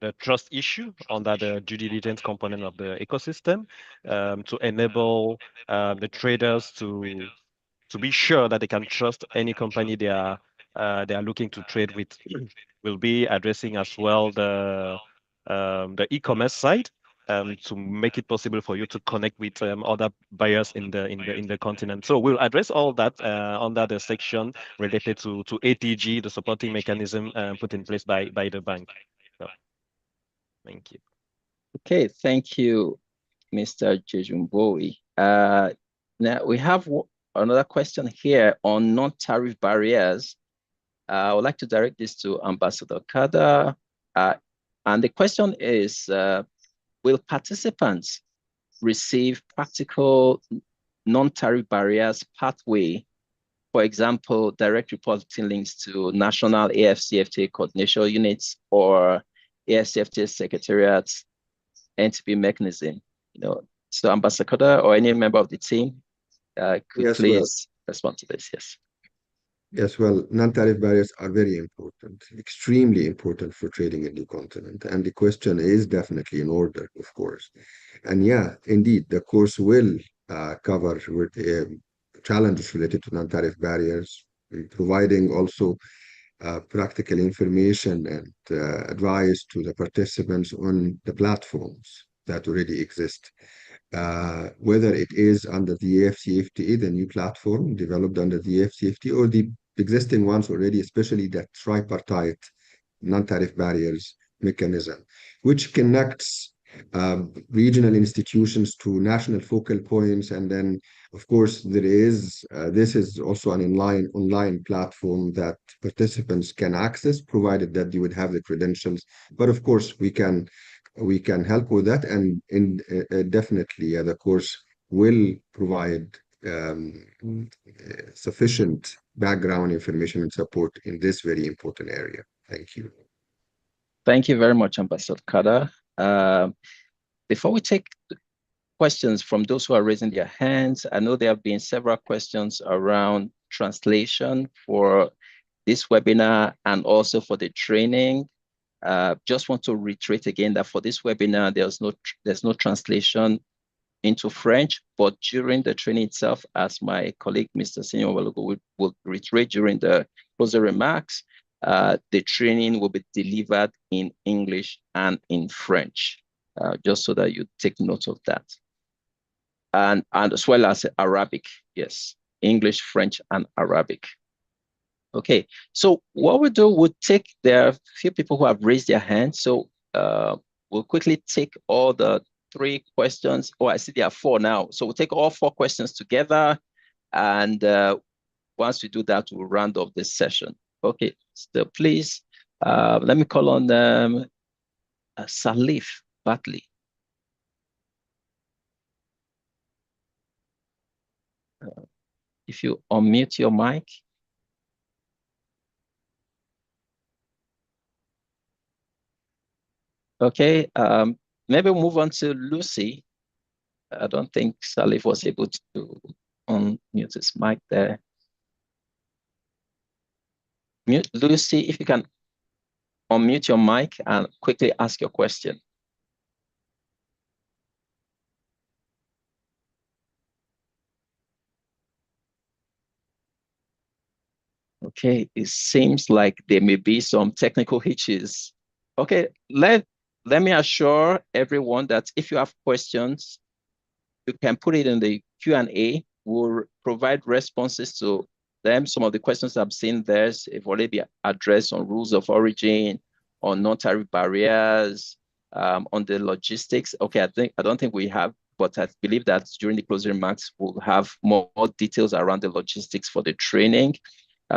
the trust issue under the due diligence component of the ecosystem, to enable the traders to be sure that they can trust any company they are looking to trade with. We'll be addressing as well the e-commerce side, to make it possible for you to connect with other buyers in the continent. So we'll address all that under the section related to ATG, the supporting mechanism put in place by the bank. So, thank you. Okay, thank you, Mr. Dejumbowi. Now we have another question here on non-tariff barriers. I would like to direct this to Ambassador Kada. And the question is, will participants receive practical non-tariff barriers pathway, for example, direct reporting links to national AfCFTA coordination units or AfCFTA secretariats, NTP mechanism? So Ambassador or any member of the team could please respond to this. Yes. Yes, well, non-tariff barriers are very important, extremely important for trading in the continent. And the question is definitely in order, of course. And yeah, indeed, the course will cover challenges related to non-tariff barriers, providing also practical information and advice to the participants on the platforms that already exist. Whether it is under the AfCFTA, the new platform developed under the AfCFTA, or the existing ones already, especially that tripartite non-tariff barriers mechanism, which connects regional institutions to national focal points. And then, of course, this is also an online platform that participants can access, provided that you would have the credentials. But of course, we can help with that, and definitely the course will provide sufficient background information and support in this very important area. Thank you. Thank you very much, Ambassador Kada. Before we take questions from those who are raising their hands, I know there have been several questions around translation for this webinar and also for the training. Just want to reiterate again that for this webinar, there's no translation into French, but during the training itself, as my colleague, Mr. Senor Walogo, will reiterate during the closing remarks, the training will be delivered in English and in French, just so that you take note of that. And as well as Arabic, yes, English, French, and Arabic. Okay, so what we'll do, there are a few people who have raised their hands, so we'll quickly take all the 3 questions. Oh, I see there are 4 now. So we'll take all 4 questions together, and once we do that, we'll round off this session. Okay, so please, let me call on Salif Batley. If you unmute your mic. Okay, maybe we'll move on to Lucy. I don't think Salif was able to unmute his mic there. Lucy, if you can unmute your mic and quickly ask your question. Okay, it seems like there may be some technical hitches. Okay, let me assure everyone that if you have questions, you can put it in the Q&A. We'll provide responses to them. Some of the questions I've seen there have already been addressed on rules of origin, on non-tariff barriers, on the logistics. Okay, I don't think we have, but I believe that during the closing remarks, we'll have more details around the logistics for the training.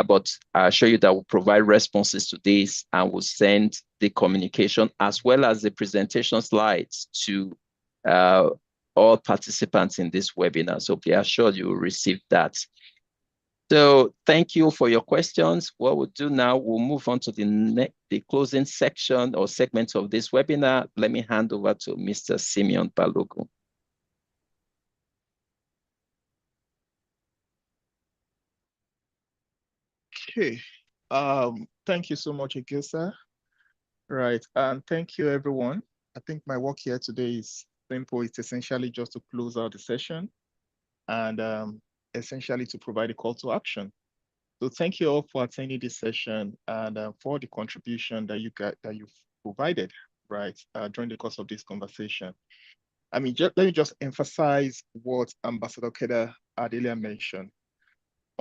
But I assure you that we'll provide responses to this, and we'll send the communication as well as the presentation slides to all participants in this webinar. So be assured you will receive that. So thank you for your questions. What we'll do now, we'll move on to the closing section or segment of this webinar. Let me hand over to Mr. Simeon Balogun. Okay, thank you so much, Igilsa. Right, and thank you, everyone. I think my work here today is simple. It's essentially just to close out the session and essentially to provide a call to action. So thank you all for attending this session and for the contribution that you've provided, right, during the course of this conversation. I mean, let me just emphasize what Ambassador Keda earlier mentioned.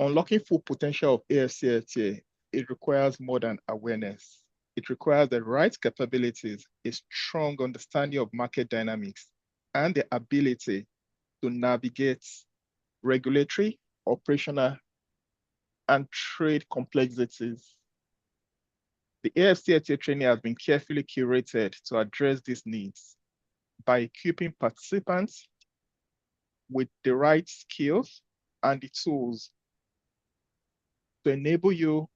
Unlocking full potential of AfCFTA, it requires more than awareness. It requires the right capabilities, a strong understanding of market dynamics, and the ability to navigate regulatory, operational, and trade complexities. The AfCFTA training has been carefully curated to address these needs by equipping participants with the right skills and the tools to enable you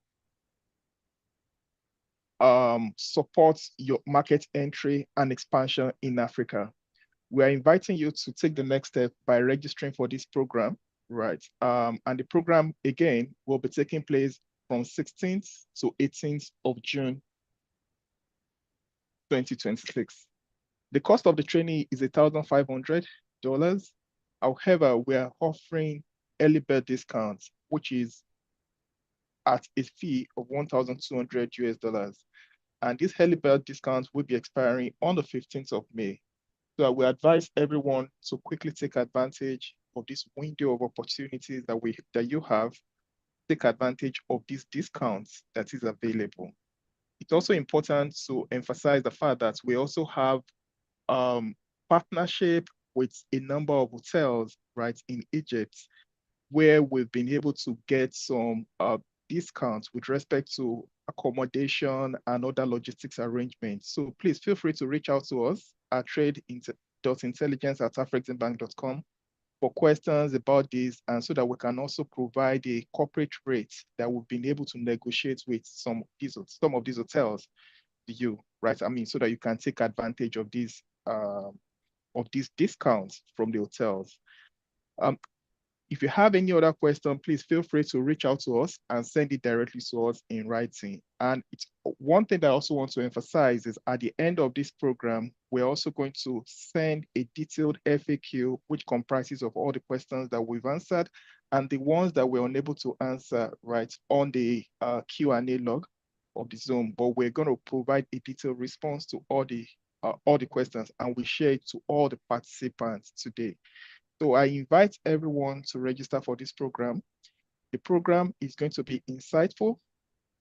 support your market entry and expansion in Africa. We are inviting you to take the next step by registering for this program, right? And the program, again, will be taking place from 16th to 18th of June, 2026. The cost of the training is $1,500. However, we are offering early bird discounts, which is at a fee of $1,200. And this early bird discount will be expiring on the 15th of May. So we advise everyone to quickly take advantage of this window of opportunities that you have. Take advantage of these discounts that is available. It's also important to emphasize the fact that we also have partnership with a number of hotels, right, in Egypt, where we've been able to get some discounts with respect to accommodation and other logistics arrangements. So please feel free to reach out to us at trade.intelligence@afreximbank.com for questions about this, and so that we can also provide a corporate rate that we've been able to negotiate with some of these hotels to you, right? I mean, so that you can take advantage of these of these discounts from the hotels. If you have any other question, please feel free to reach out to us and send it directly to us in writing. And it's one thing that I also want to emphasize is at the end of this program, we're also going to send a detailed FAQ, which comprises of all the questions that we've answered and the ones that we're unable to answer, right, on the Q&A log of the Zoom. But we're going to provide a detailed response to all the questions, and we share it to all the participants today. So I invite everyone to register for this program. The program is going to be insightful,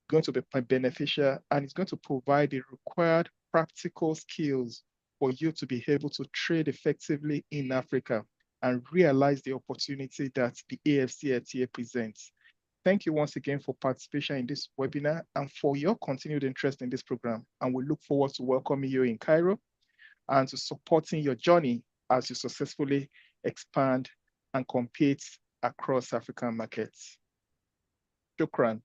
going to be beneficial, and it's going to provide the required practical skills for you to be able to trade effectively in Africa and realize the opportunity that the AfCFTA presents. Thank you once again for participation in this webinar and for your continued interest in this program. And we look forward to welcoming you in Cairo and to supporting your journey as you successfully expand and compete across African markets. Shukran.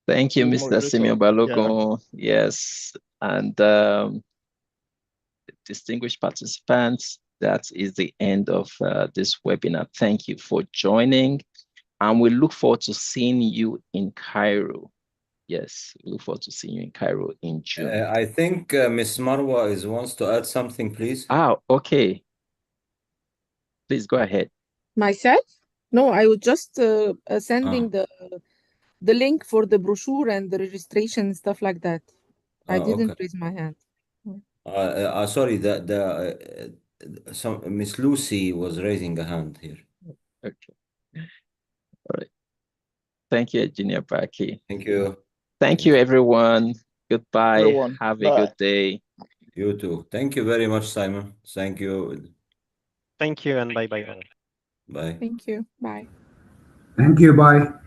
Thank you, Mr. Simeon Balogun. Yeah. Yes, and distinguished participants, that is the end of this webinar. Thank you for joining, and we look forward to seeing you in Cairo. Yes, we look forward to seeing you in Cairo in June. I think Ms. Marwa wants to add something, please. Ah, okay. Please go ahead. Myself? No, I was just sending the link for the brochure and the registration and stuff like that. I didn't raise my hand. Sorry, some Miss Lucy was raising a hand here. Okay. All right. Thank you, Engineer Baki. Thank you. Thank you, everyone. Goodbye. Everyone. Have a good day. You too. Thank you very much, Simon. Thank you. Thank you, and bye-bye. Bye. Thank you. Bye. Thank you. Bye.